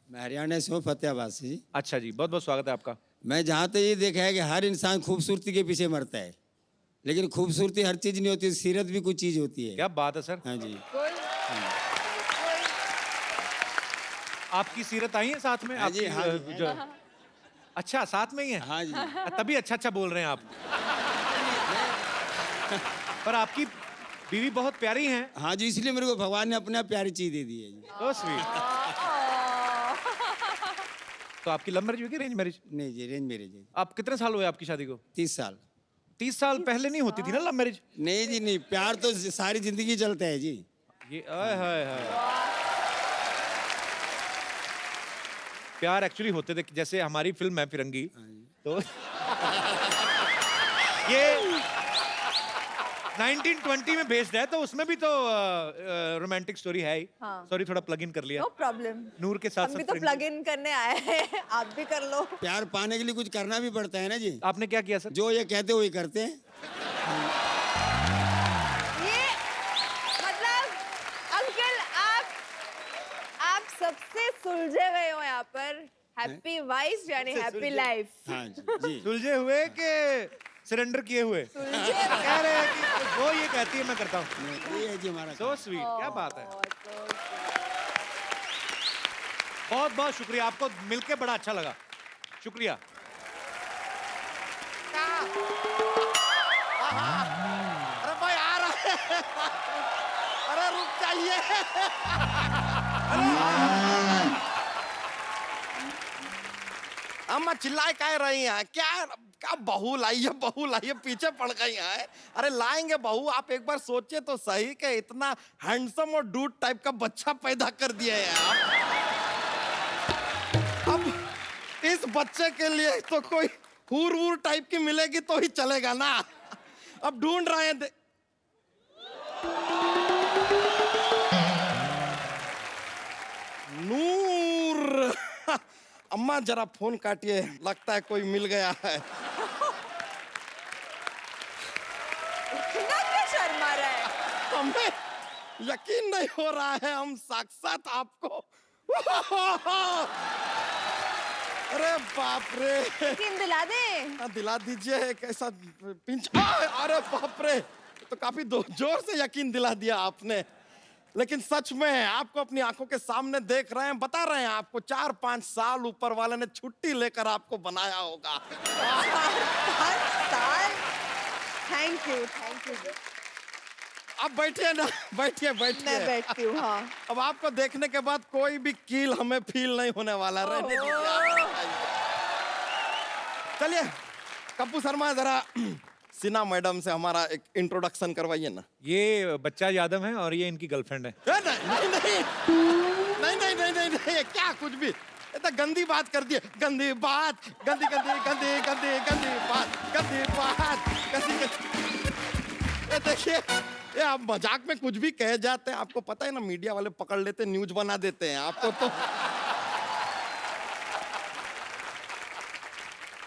मैं हरियाणा से हूँ, फतेहाबाद से जी। अच्छा जी, बहुत बहुत स्वागत है आपका। मैं जहाँ तक ये देखा है कि हर इंसान खूबसूरती के पीछे मरता है, लेकिन खूबसूरती हर चीज नहीं होती, सीरत भी कुछ चीज होती है। क्या बात है सर। हाँ जी। आपकी सीरत आई है साथ में? हाँ जी, आपकी, हाँ जी। जो- अच्छा साथ में ही है। हाँ जी। तभी अच्छा अच्छा बोल रहे हैं आप। पर आपकी बीवी बहुत प्यारी हैं। हाँ जी, इसलिए मेरे को भगवान ने अपना प्यारी चीज दे दी है जी। तो स्वीट। तो आपकी लव मैरिज हुई कि अरेंज मैरिज? नहीं जी, अरेंज मैरिज है। आप कितने साल हुए आपकी शादी को? 30 साल। 30 साल पहले नहीं होती थी ना लव मैरिज? नहीं जी नहीं, प्यार तो सारी जिंदगी चलता है जी। ये आय हाय हाय। प्यार एक्चुअली होते थे, जैसे हमारी फिल्म है फिरंगी, तो ये 1920 में बेस्ड है, तो उसमें भी तो रोमांटिक स्टोरी है ही। हाँ। सॉरी थोड़ा प्लग इन कर लिया। No problem. नूर के साथ हम भी साथ तो फिरंगी। प्लग इन करने आए हैं, आप भी कर लो। प्यार पाने के लिए कुछ करना भी पड़ता है ना जी। आपने क्या किया सर? जो ये कहते वही करते हैं। ये मतलब अंकल आप सबसे सुलझे गए हो यहाँ पर। हैप्पी वाइफ यानी हैप्पी लाइफ। हाँ जी सुलझे हुए कि सरेंडर किए हुए? कह रहे हैं कि वो ये कहती है मैं करता हूँ। ये है जी हमारा सो स्वीट, क्या बात है। बहुत बहुत शुक्रिया, आपको मिलके बड़ा अच्छा लगा, शुक्रिया। अरे भाई आ रहा है। अरे रुक जाइए। अम्मा चिल्लाए कह रही हैं क्या? क्या बहू लाइए पीछे पड़ गई हैं। अरे लाएंगे बहू, आप एक बार सोचिए तो सही कि इतना हैंडसम और डूड टाइप का बच्चा पैदा कर दिया है आप। अब इस बच्चे के लिए तो कोई हूर वूर टाइप की मिलेगी तो ही चलेगा ना। अब ढूंढ रहे हैं नूर। अम्मा जरा फोन काटिए, लगता है कोई मिल गया है। इतना क्यों शर्मा रहा है? हमें यकीन नहीं हो रहा है हम साक्षात आपको। अरे बाप रे। यकीन दिला दे। दिला दीजिए, कैसा पिंच। अरे बाप रे, तो काफी जोर से यकीन दिला दिया आपने। लेकिन सच में आपको अपनी आंखों के सामने देख रहे हैं, बता रहे हैं आपको 4-5 साल ऊपर वाले ने छुट्टी लेकर आपको बनाया होगा। 4-5 साल। Thank you. अब बैठिए ना, बैठिए। मैं बैठती हूँ। हाँ। अब आपको देखने के बाद कोई भी कील हमें फील नहीं होने वाला। रहने दीजिए। चलिए कप्पू शर्मा, जरा सिन्हा मैडम से हमारा एक इंट्रोडक्शन करवाइए ना। ये बच्चा यादव है और ये इनकी गर्लफ्रेंड है। नहीं, क्या कुछ भी, ये तो गंदी बात कर दिए। गंदी बात, गंदी बात। ये देखिए, ये आप मजाक में कुछ भी कह जाते हैं, आपको पता है ना, मीडिया वाले पकड़ लेते, न्यूज बना देते हैं आपको तो।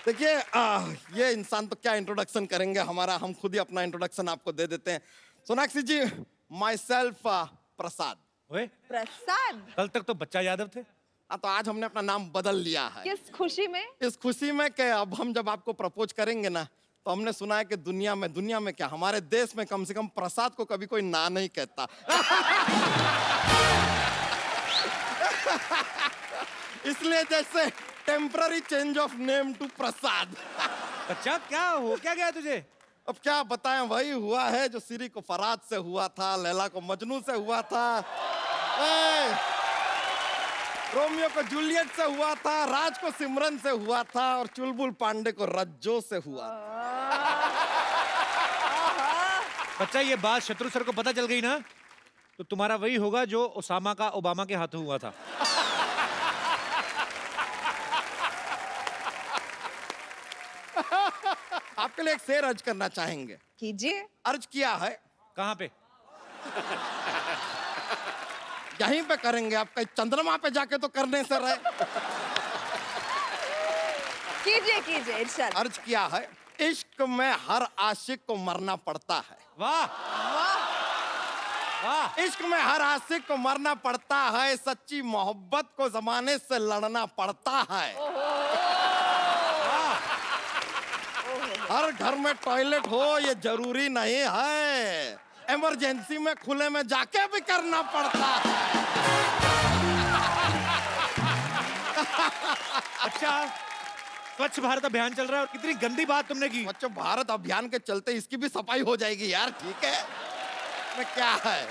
देखिए ये इंसान तो क्या इंट्रोडक्शन करेंगे हमारा, हम खुद ही अपना इंट्रोडक्शन आपको दे देते हैं। सोनाक्षी जी, माई सेल्फ प्रसाद। ओए, प्रसाद? कल तक तो बच्चा यादव थे। तो आज हमने अपना नाम बदल लिया है। किस खुशी में? इस खुशी में कि अब हम जब आपको प्रपोज करेंगे ना, तो हमने सुना है कि दुनिया में क्या, हमारे देश में कम से कम प्रसाद को कभी कोई ना नहीं कहता। इसलिए जैसे temporary change of name to Prasad. अच्छा, क्या हो क्या गया तुझे? अब क्या बताएं, वही हुआ है जो सीरी को फराद से हुआ था, लैला को मजनू से हुआ था, रोमियो को जूलियट से हुआ था, राज को सिमरन से हुआ था और चुलबुल पांडे को रज्जो से हुआ था। बच्चा, ये बात शत्रु सर को पता चल गई ना, तो तुम्हारा वही होगा जो ओसामा का ओबामा के हाथों हुआ था। आपके लिए एक शेर अर्ज करना चाहेंगे? कीजिए। अर्ज किया है। कहाँ पे? यहीं पे करेंगे, आप कहीं चंद्रमा पे जाके तो करने से रहे। कीजिए इरशाद। अर्ज किया है, इश्क में हर आशिक को मरना पड़ता है। वाह वाह। इश्क में हर आशिक को मरना पड़ता है, सच्ची मोहब्बत को जमाने से लड़ना पड़ता है। हर घर में टॉयलेट हो ये जरूरी नहीं है, इमरजेंसी में खुले में जाके भी करना पड़ता है। अच्छा, स्वच्छ भारत अभियान चल रहा है और कितनी गंदी बात तुमने की। स्वच्छ भारत अभियान के चलते इसकी भी सफाई हो जाएगी यार, ठीक है? में क्या है?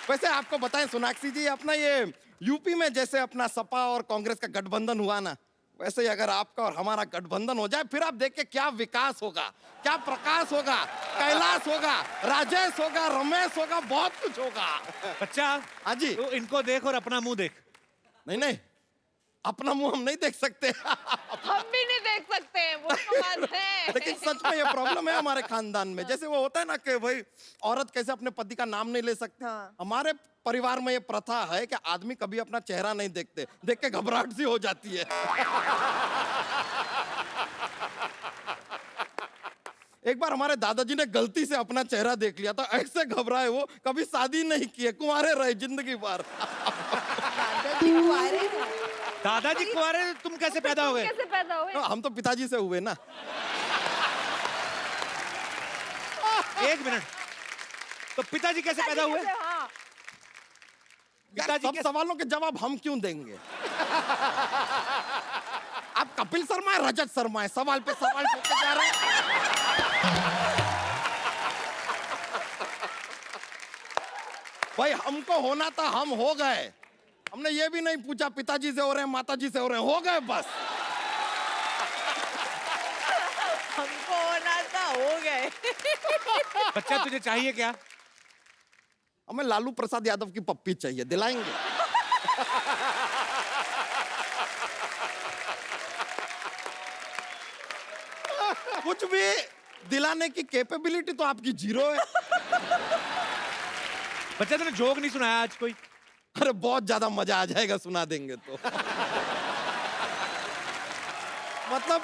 वैसे आपको बताएं सोनाक्षी जी, अपना ये यूपी में जैसे अपना सपा और कांग्रेस का गठबंधन हुआ ना, वैसे ही अगर आपका और हमारा गठबंधन हो जाए, फिर आप देखिए क्या विकास होगा, क्या प्रकाश होगा, कैलाश होगा, राजेश होगा, रमेश होगा, बहुत कुछ होगा। बच्चा, हाँ जी। तो इनको देख और अपना मुंह देख। नहीं, अपना मुंह हम नहीं देख सकते। हम भी नहीं देख सकते, वो तो बात है। लेकिन सच में ये प्रॉब्लम है हमारे खानदान में। जैसे वो होता है ना कि भाई औरत कैसे अपने पति का नाम नहीं ले सकती, हाँ। हमारे परिवार में ये प्रथा है कि आदमी कभी अपना चेहरा नहीं देखते, देख के घबराहट सी हो जाती है। एक बार हमारे दादाजी ने गलती से अपना चेहरा देख लिया था, ऐसे घबराए वो, कभी शादी नहीं किए, कुंवारे रहे जिंदगी भर। दादाजी कुंवारे रहे? दादाजी कुंवारे, तुम कैसे पैदा हो गए? कैसे पैदा हुए? हम तो पिताजी से हुए ना। एक मिनट, तो पिताजी कैसे पैदा हुए? हाँ। यार, सब सवालों के जवाब हम क्यों देंगे? आप कपिल शर्मा है, रजत शर्मा है, सवाल पे सवाल पूछते जा रहे हैं। भाई हमको होना था, हम हो गए। हमने ये भी नहीं पूछा पिताजी से हो रहे हैं, माताजी से हो रहे हैं, हो गए बस। हमको होना था, हो गए। बच्चा तुझे चाहिए क्या? हमें लालू प्रसाद यादव की पप्पी चाहिए, दिलाएंगे? कुछ भी दिलाने की कैपेबिलिटी तो आपकी जीरो है। बच्चा तूने जोक नहीं सुनाया आज कोई? अरे बहुत ज्यादा मजा आ जाएगा, सुना देंगे तो। मतलब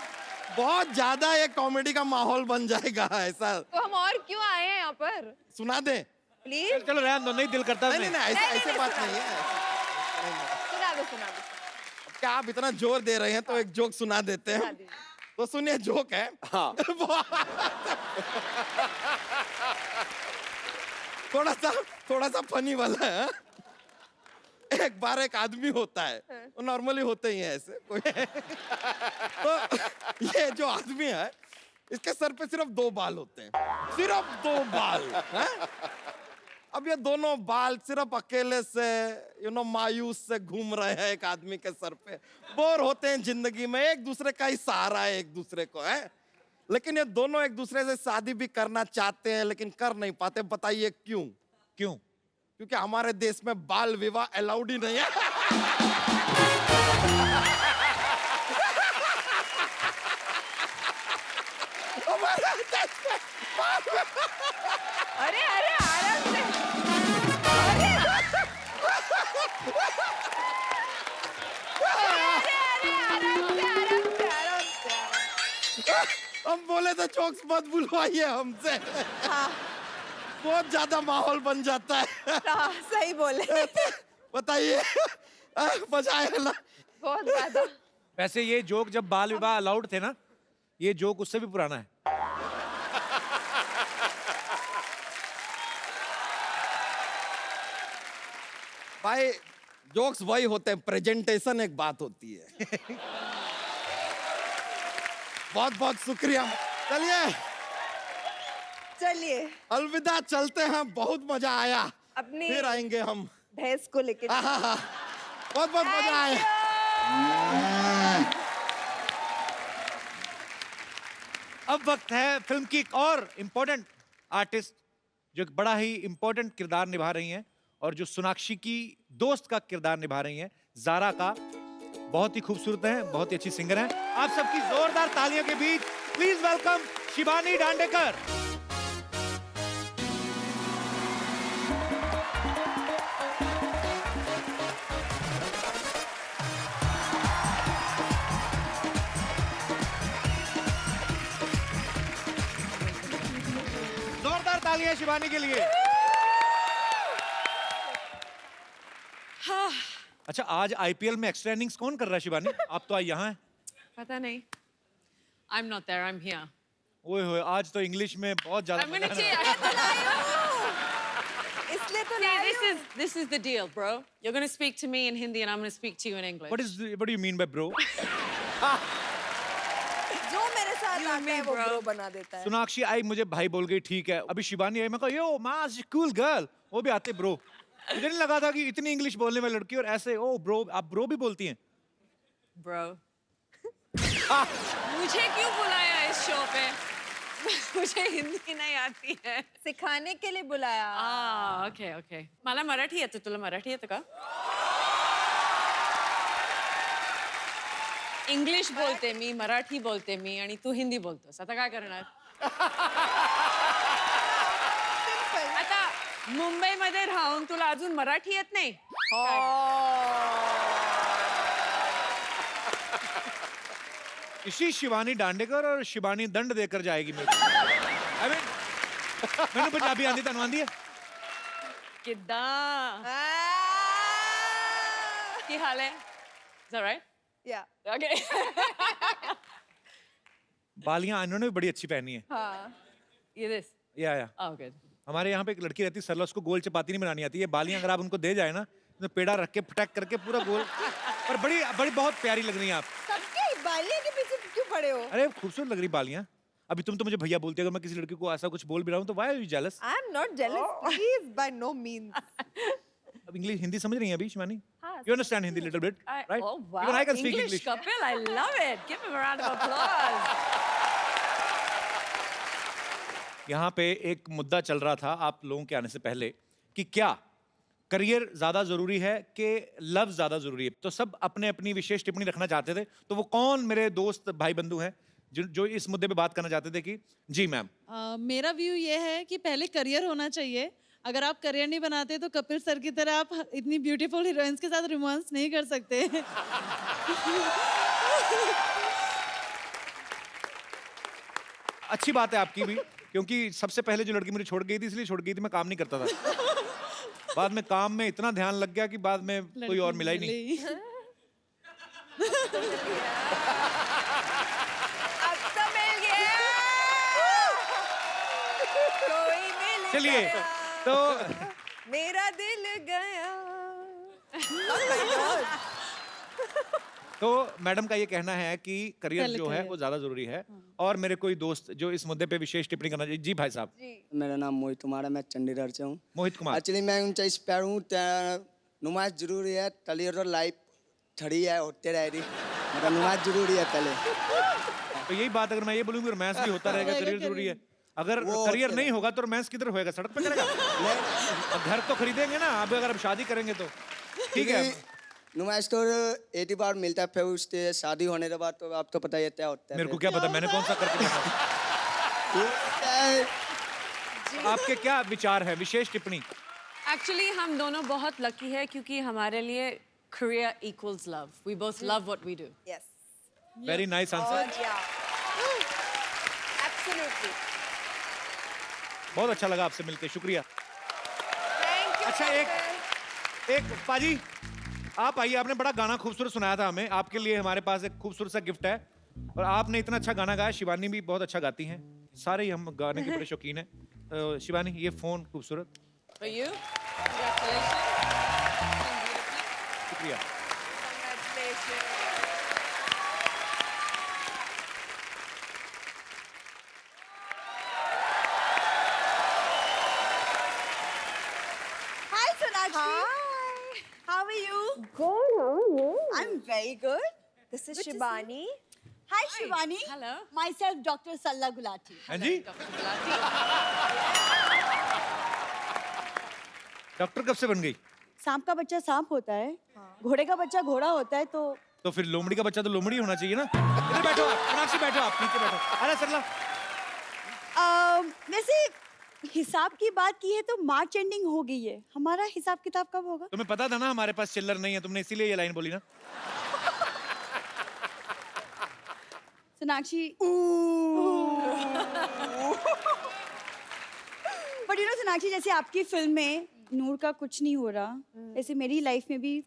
बहुत ज्यादा ये कॉमेडी का माहौल बन जाएगा ऐसा। तो हम और क्यों आए हैं यहाँ पर? सुना दे। प्लीज। चलो रहने दो, नहीं दिल करता। नहीं नहीं ऐसे ऐसे बात नहीं है। सुना दो, सुना दो। क्या आप इतना जोर दे रहे हैं तो एक जोक सुना देते हैं। तो सुनिए, जोक है। हाँ। थोड़ा सा फनी वाला है। एक बार एक आदमी होता है, वो नॉर्मली होते ही हैं ऐसे कोई। तो ये जो आदमी है, इसके सर पे सिर्फ 2 बाल होते हैं, सिर्फ 2 बाल हैं? अब ये दोनों बाल सिर्फ अकेले से मायूस से घूम रहे हैं एक आदमी के सर पे। बोर होते हैं जिंदगी में, एक दूसरे का ही सहारा है एक दूसरे को, है? लेकिन ये दोनों एक दूसरे से शादी भी करना चाहते हैं लेकिन कर नहीं पाते। बताइए क्यों? क्यों? क्योंकि हमारे देश में बाल विवाह अलाउड ही नहीं है। अरे अरे आराम से। हम बोले तो जोक्स मत बुलवाइए हमसे। हाँ। बहुत ज्यादा माहौल बन जाता है। हाँ, सही बोले। बताइए, मजा आया ना? बहुत ज्यादा। वैसे ये जोक जब बाल विवाह अलाउड थे ना, ये जोक उससे भी पुराना है। भाई जोक्स वही होते हैं, प्रेजेंटेशन एक बात होती है। बहुत बहुत शुक्रिया। चलिए अलविदा, चलते हैं। बहुत मजा आया। अपनी फिर आएंगे हम भैंस को लेके। बहुत बहुत मजा आया। अब वक्त है फिल्म की एक और इम्पोर्टेंट आर्टिस्ट जो एक बड़ा ही इम्पोर्टेंट किरदार निभा रही हैं और जो सोनाक्षी की दोस्त का किरदार निभा रही हैं, ज़ारा का। बहुत ही खूबसूरत हैं, बहुत ही अच्छी सिंगर हैं। आप सबकी जोरदार तालियों के बीच प्लीज वेलकम शिबानी डांडेकर। जोरदार तालियां शिबानी के लिए। अच्छा, आज आईपीएल में एक्स्ट्रा इनिंग्स कौन कर रहा है शिबानी? आप तो यहाँ हैं। पता नहीं। I'm not there, I'm here. ओए होए, आज तो इंग्लिश में बहुत ज्यादा I'm gonna मजा आ cheat. रहा है। इसलिए तो See, this is the deal, bro. You're gonna speak to me in Hindi and I'm gonna speak to you in English. What do you mean by bro? जो मेरे साथ आता है वो ब्रो बना देता है। सोनाक्षी आई, मुझे भाई बोल गई, ठीक है। अभी शिबानी आई, मैं कहा यो मास कूल गर्ल, वो भी आते ब्रो। मुझे नहीं लगा था कि इतनी इंग्लिश बोलने वाली लड़की और ऐसे ओ ब्रो, आप ब्रो भी बोलती हैं? Bro. मुझे क्यों बुलाया इस शो पे? मुझे हिंदी नहीं आती है। सिखाने के लिए बुलाया। Okay okay. मला मराठी येतं, तुला मराठी येतं का? इंग्लिश बोलते मी, मराठी बोलते मी आणि तू हिंदी बोलतोस. आता काय करणार? आता मुंबईमध्ये राहून तुला अजून मराठी येत नाही? इसी शिबानी डांडेकर और शिबानी दंड देकर जाएगी मेरे को। I mean, मैंने पंजाबी आंदी तनु आंदी है? किद्दां? ਕੀ ਹਾਲ ਹੈ? Is that right? या Okay. बालियां इन्होंने भी बड़ी अच्छी पहनी है। हाँ ये this. या Oh, good. हमारे यहाँ पे एक लड़की रहती है सरला, उसको गोल चपाती नहीं बनानी आती है। बालियां अगर आप उनको दे जाए ना तो पेड़ा रख के फटक करके पूरा गोल, पर बड़ी बड़ी बहुत प्यारी लग रही हैं आप। सबके बालियां के पीछे क्यों पड़े हो? अरे खूबसूरत लग रही बालियां। अभी तुम तो मुझे भैया बोलते हो, अगर मैं किसी लड़की को ऐसा कुछ बोल भी रहा हूँ तो why are you jealous? I am not jealous please by no means. अब इंग्लिश हिंदी समझ रही हैं अभी शिवानी? हाँ, you understand Hindi little bit, right? Oh wow. Even I can speak English. Kapil, I love it. Give him a round of applause. यहाँ पे एक मुद्दा चल रहा था आप लोगों के आने से पहले कि क्या करियर ज्यादा जरूरी है कि लव ज्यादा जरूरी है। तो सब अपने अपनी विशेष टिप्पणी रखना चाहते थे। तो वो कौन मेरे दोस्त भाई बंधु हैं जो इस मुद्दे पे बात करना चाहते थे कि जी मैम? मेरा व्यू ये है कि पहले करियर होना चाहिए। अगर आप करियर नहीं बनाते तो कपिल सर की तरह आप इतनी ब्यूटीफुल हीरोइंस के साथ रोमांस नहीं कर सकते। अच्छी बात है आपकी भी, क्योंकि सबसे पहले जो लड़की मुझे छोड़ गई थी इसलिए छोड़ गई थी, मैं काम नहीं करता था। बाद में काम में इतना ध्यान लग गया कि बाद में कोई और मिला ही नहीं। अब तो मिल गया, कोई मिल चलिए गया, तो मेरा दिल गया। तो मैडम का ये कहना है कि करियर पहले जो है करियर। वो ज्यादा जरूरी है। और मेरे कोई दोस्त जो इस मुद्दे पे विशेष टिप्पणी करना चाहिए। जी भाई साहब। मेरा नाम मोहित कुमार है, मैं चंडीगढ़ से हूँ। मोहित कुमार। एक्चुअली मैं उनसे इंस्पायर हूँ, नुमाइश जरूरी है, करियर लाइफ खड़ी है होते रहेगी, मतलब नुमाइश जरूरी है पहले। तो यही बात अगर मैं ये बोलूंगी रोमांस भी होता रहेगा, करियर जरूरी है। अगर वो करियर होते नहीं होगा तो रोमांस किधर होएगा? सड़क पे करेगा? अब घर तो खरीदेंगे ना, अब अगर अब शादी करेंगे तो ठीक है। नुमाइश तो 80 बार मिलता है, फिर उससे शादी होने के बाद तो आपको पता ही है क्या होता है। मेरे को क्या पता, मैंने कौन सा करके देखा। आपके क्या विचार है, विशेष टिप्पणी? Actually, हम दोनों बहुत लकी है क्योंकि हमारे लिए career equals love. We both love what we do. Yes. Very nice answer. Absolutely. बहुत अच्छा लगा आपसे मिलके, शुक्रिया। Thank you. अच्छा एक पाजी आप आइए, आपने बड़ा गाना खूबसूरत सुनाया था हमें, आपके लिए हमारे पास एक खूबसूरत सा गिफ्ट है। और आपने इतना अच्छा गाना गाया, शिवानी भी बहुत अच्छा गाती हैं, सारे ही हम गाने के बड़े शौकीन हैं। तो शिवानी ये फोन खूबसूरत। For you, congratulations. शुक्रिया। Congratulations. Hi, Sonakshi. Hi. How are you? Good. How are you? I'm very good. This is Good to see Shibani. Hi, Shivani. Hello. Myself, Dr. Salla Gulati. हाँ जी, doctor कब से बन गई? सांप का बच्चा सांप होता है, घोड़े का बच्चा घोड़ा होता है, तो फिर लोमड़ी का बच्चा तो लोमड़ी होना चाहिए ना। इधर बैठो आप, मीनाक्षी बैठो आप, नीचे बैठो। अरे सरला, वैसे हिसाब की बात की है तो मार्च एंडिंग हो गई है, हमारा हिसाब किताब कब होगा? तुम्हें पता था ना हमारे पास चिल्लर नहीं है, तुमने इसीलिए ये लाइन बोली ना। Sonakshi but you know Sonakshi, जैसे आपकी फिल्म में नूर का कुछ नहीं हो रहा, ऐसे मेरी लाइफ में भी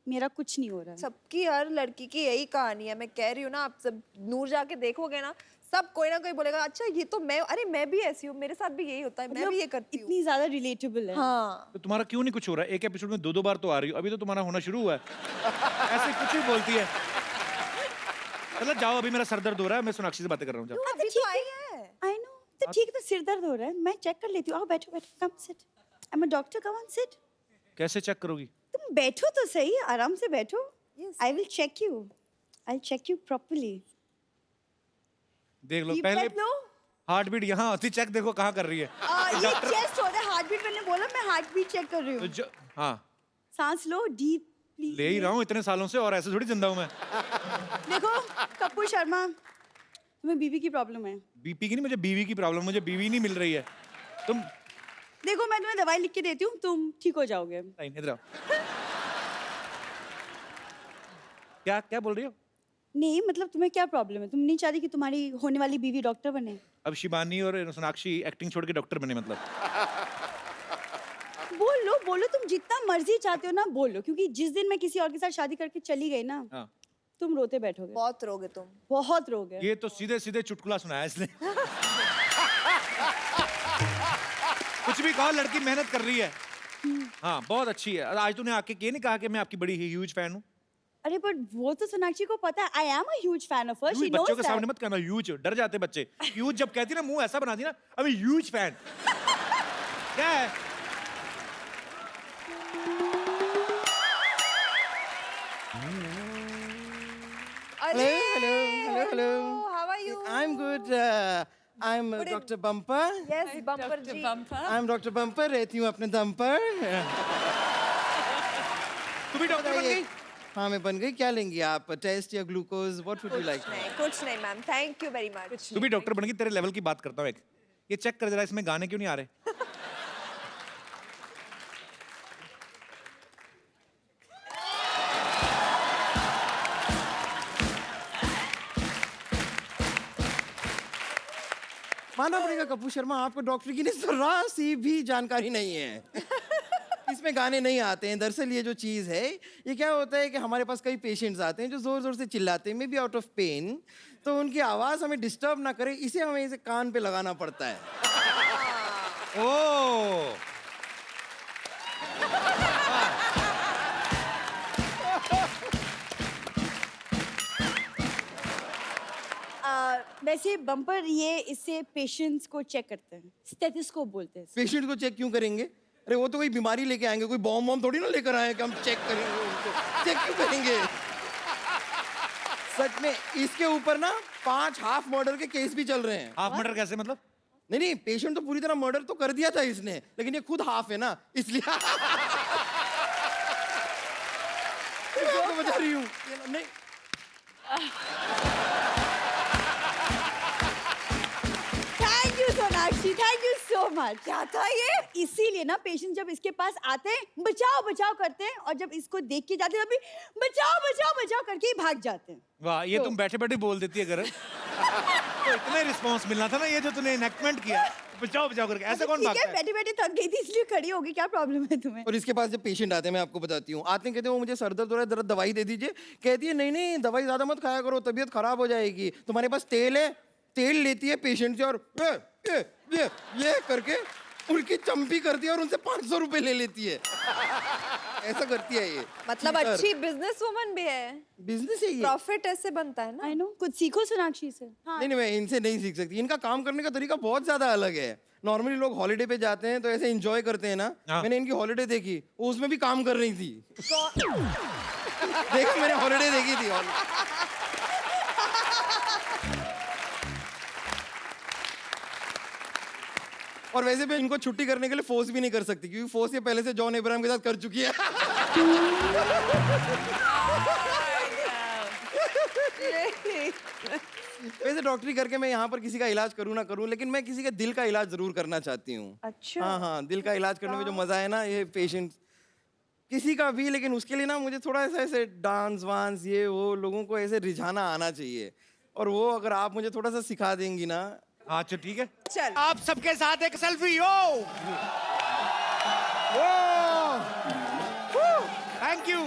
मेरा कुछ नहीं हो रहा है। सबकी हर लड़की की यही कहानी है, मैं कह रही हूँ ना। आप सब नूर जाके देखोगे ना, सब कोई ना कोई बोलेगा अच्छा ये तो मैं, अरे मैं भी ऐसी हूँ, मेरे साथ भी यही होता है, मैं भी ये करती हूँ। इतनी ज्यादा रिलेटेबल है। हाँ। तो तुम्हारा क्यों नहीं कुछ हो रहा है? एक एपिसोड में 2-2 बार तो आ रही हो, अभी तो तुम्हारा होना शुरू हुआ है। ऐसे कुछ भी बोलती है। चलो जाओ, अभी मेरा सर दर्द हो रहा है, मैं सोनाक्षी से बातें कर रहा हूँ। जाओ। अभी तो आई है। आई नो, तो ठीक है, तो सिर दर्द हो रहा है, मैं चेक कर लेती हूँ। आओ बैठो बैठो, come sit, I am a doctor, come on sit. कैसे चेक करोगी? तुम बैठो तो सही, आराम से बैठो। I will check you, I will check you properly. देख लो Deep पहले breath लो। हार्ट बीट यहाँ होती, चेक देखो कहाँ कर रही है। ये चेस्ट होता है, हार्ट बीट मैंने बोला, मैं हार्ट बीट चेक कर रही हूँ। हाँ सांस लो डीप, प्लीज। ले ही रहा हूँ इतने सालों से, और ऐसे थोड़ी जिंदा हूँ मैं। देखो कपूर शर्मा, तुम्हें बीवी की प्रॉब्लम है। बीपी की नहीं, मुझे बीवी की प्रॉब्लम, मुझे बीवी नहीं मिल रही है। तुम देखो मैं तुम्हें दवाई लिख के देती हूँ, तुम ठीक हो जाओगे। नहीं, इधर आओ। क्या क्या बोल रही हो? नहीं मतलब तुम्हें क्या प्रॉब्लम है? तुम नहीं चाहती कि तुम्हारी होने वाली बीवी डॉक्टर बने? अब शिबानी और सोनाक्षी एक्टिंग छोड़ के डॉक्टर बने मतलब? बोलो बोलो, तुम जितना मर्जी चाहते हो ना बोलो, क्योंकि जिस दिन मैं किसी और के साथ शादी करके चली गई ना, हाँ। तुम रोते बैठोगे, बहुत रोगे तुम। बहुत रोगे। ये तो सीधे सीधे चुटकुला सुनाया इसने। कुछ भी कहो, लड़की मेहनत कर रही है। हाँ, बहुत अच्छी है। आज तूने आके ये नहीं कहा कि मैं आपकी बड़ी ह्यूज फैन हूँ? अरे बट वो तो सोनाक्षी को पता है, आई am a huge fan of her, she nose बच्चों के दैट। सामने मत कहना ह्यूज, डर जाते बच्चे। ह्यूज जब कहती ना, मुंह ऐसा बना दी ना, अभी ह्यूज फैन। क्या है? अरे hello. How are you? I'm good. I'm Dr. Bumper. Yes Bumper ji. I'm Dr. Bumper. रहती हूँ अपने दम पर। तू भी डॉक्टर बन गई? हाँ, मैं बन गई। क्या लेंगी आप? टेस्ट या glucose? What would you like? कुछ नहीं ma'am, thank you very much. तू भी डॉक्टर बन गई, तेरे लेवल की बात करता हूँ एक। ये चेक कर जरा, इसमें गाने क्यों नहीं आ रहे? मानना पड़ेगा कपूर शर्मा, आपको डॉक्टर की जरा सी भी जानकारी नहीं है। इसमें गाने नहीं आते हैं। दरअसल ये जो चीज़ है, ये क्या होता है कि हमारे पास कई पेशेंट्स आते हैं जो ज़ोर ज़ोर से चिल्लाते हैं, maybe out of pain, तो उनकी आवाज़ हमें डिस्टर्ब ना करे, इसे हमें इसे कान पे लगाना पड़ता है। ओह, वैसे बम्पर ये इससे पेशेंट्स को चेक करते हैं, स्टेथोस्कोप बोलते हैं। पेशेंट को चेक क्यों करेंगे? अरे वो तो कोई बीमारी लेके आएंगे, कोई बॉम्ब वॉम्ब थोड़ी ना लेकर आए कि हम चेक करेंगे उनको। चेक क्यों करेंगे? सच में इसके ऊपर ना 5 हाफ मर्डर के केस भी चल रहे हैं। हाफ मर्डर कैसे मतलब? नहीं, पेशेंट तो पूरी तरह मर्डर तो कर दिया था इसने, लेकिन ये खुद हाफ है ना, इसलिए मैं आपको बता रही हूँ। नहीं, thank you Sonakshi, thank you so much. क्या था ये? इसीलिए ना पेशेंट जब इसके पास आते हैं, बचाओ बचाओ करते हैं, और जब इसको देख के जाते हैं तभी बचाओ बचाओ बचाओ करके ही भाग जाते हैं। वाह, ये तुम बैठे बैठे बोल देती है अगर। तो इतना रिस्पॉन्स मिलना था ना, ये जो तूने इनेक्टमेंट किया, बचाओ बचाओ करके, ऐसे कौन भागता है? बैठे बैठे थक गई थी इसलिए खड़ी हो गई, क्या प्रॉब्लम है तुम्हें? और इसके पास जब पेशेंट आते हैं, मैं आपको बताती हूँ, आते हैं कहते हैं वो मुझे सर दर्द हो रहा है, जरा दवाई दे दीजिए। कहती है नहीं नहीं, दवाई ज्यादा मत खाया करो, तबीयत खराब हो जाएगी। तुम्हारे पास तेल है? तेल लेती है पेशेंट से और ये करके उनकी चंपी करती है और उनसे 500 रुपए ले लेती है। ऐसा करती है ये। मतलब अच्छी बिजनेस वुमन भी है। बिजनेस है ये। प्रॉफिट ऐसे बनता है ना। आई नो, कुछ सीखो सोनाक्षी से। नहीं, मैं इनसे नहीं सीख सकती। इनका काम करने का तरीका बहुत ज्यादा अलग है। नॉर्मली लोग हॉलिडे पे जाते हैं तो ऐसे एंजॉय करते हैं ना। मैंने इनकी हॉलिडे देखी, वो उसमें भी काम कर रही थी। देखा, मैंने हॉलिडे देखी थी। और वैसे भी इनको छुट्टी करने के लिए फोर्स भी नहीं कर सकती, क्योंकि फोर्स ये पहले से जॉन अब्राहम के साथ कर चुकी है। वैसे डॉक्टरी करके मैं यहाँ पर किसी का इलाज करूँ ना करूँ, लेकिन मैं किसी के दिल का इलाज जरूर करना चाहती हूँ। अच्छा। हाँ, दिल का इलाज करने में जो मजा है ना, ये पेशेंट किसी का भी, लेकिन उसके लिए ना मुझे थोड़ा सा ऐसे डांस वांस ये वो लोगों को ऐसे रिझाना आना चाहिए, और वो अगर आप मुझे थोड़ा सा सिखा देंगी ना। अच्छा ठीक है, चल आप सबके साथ एक सेल्फी। Thank you.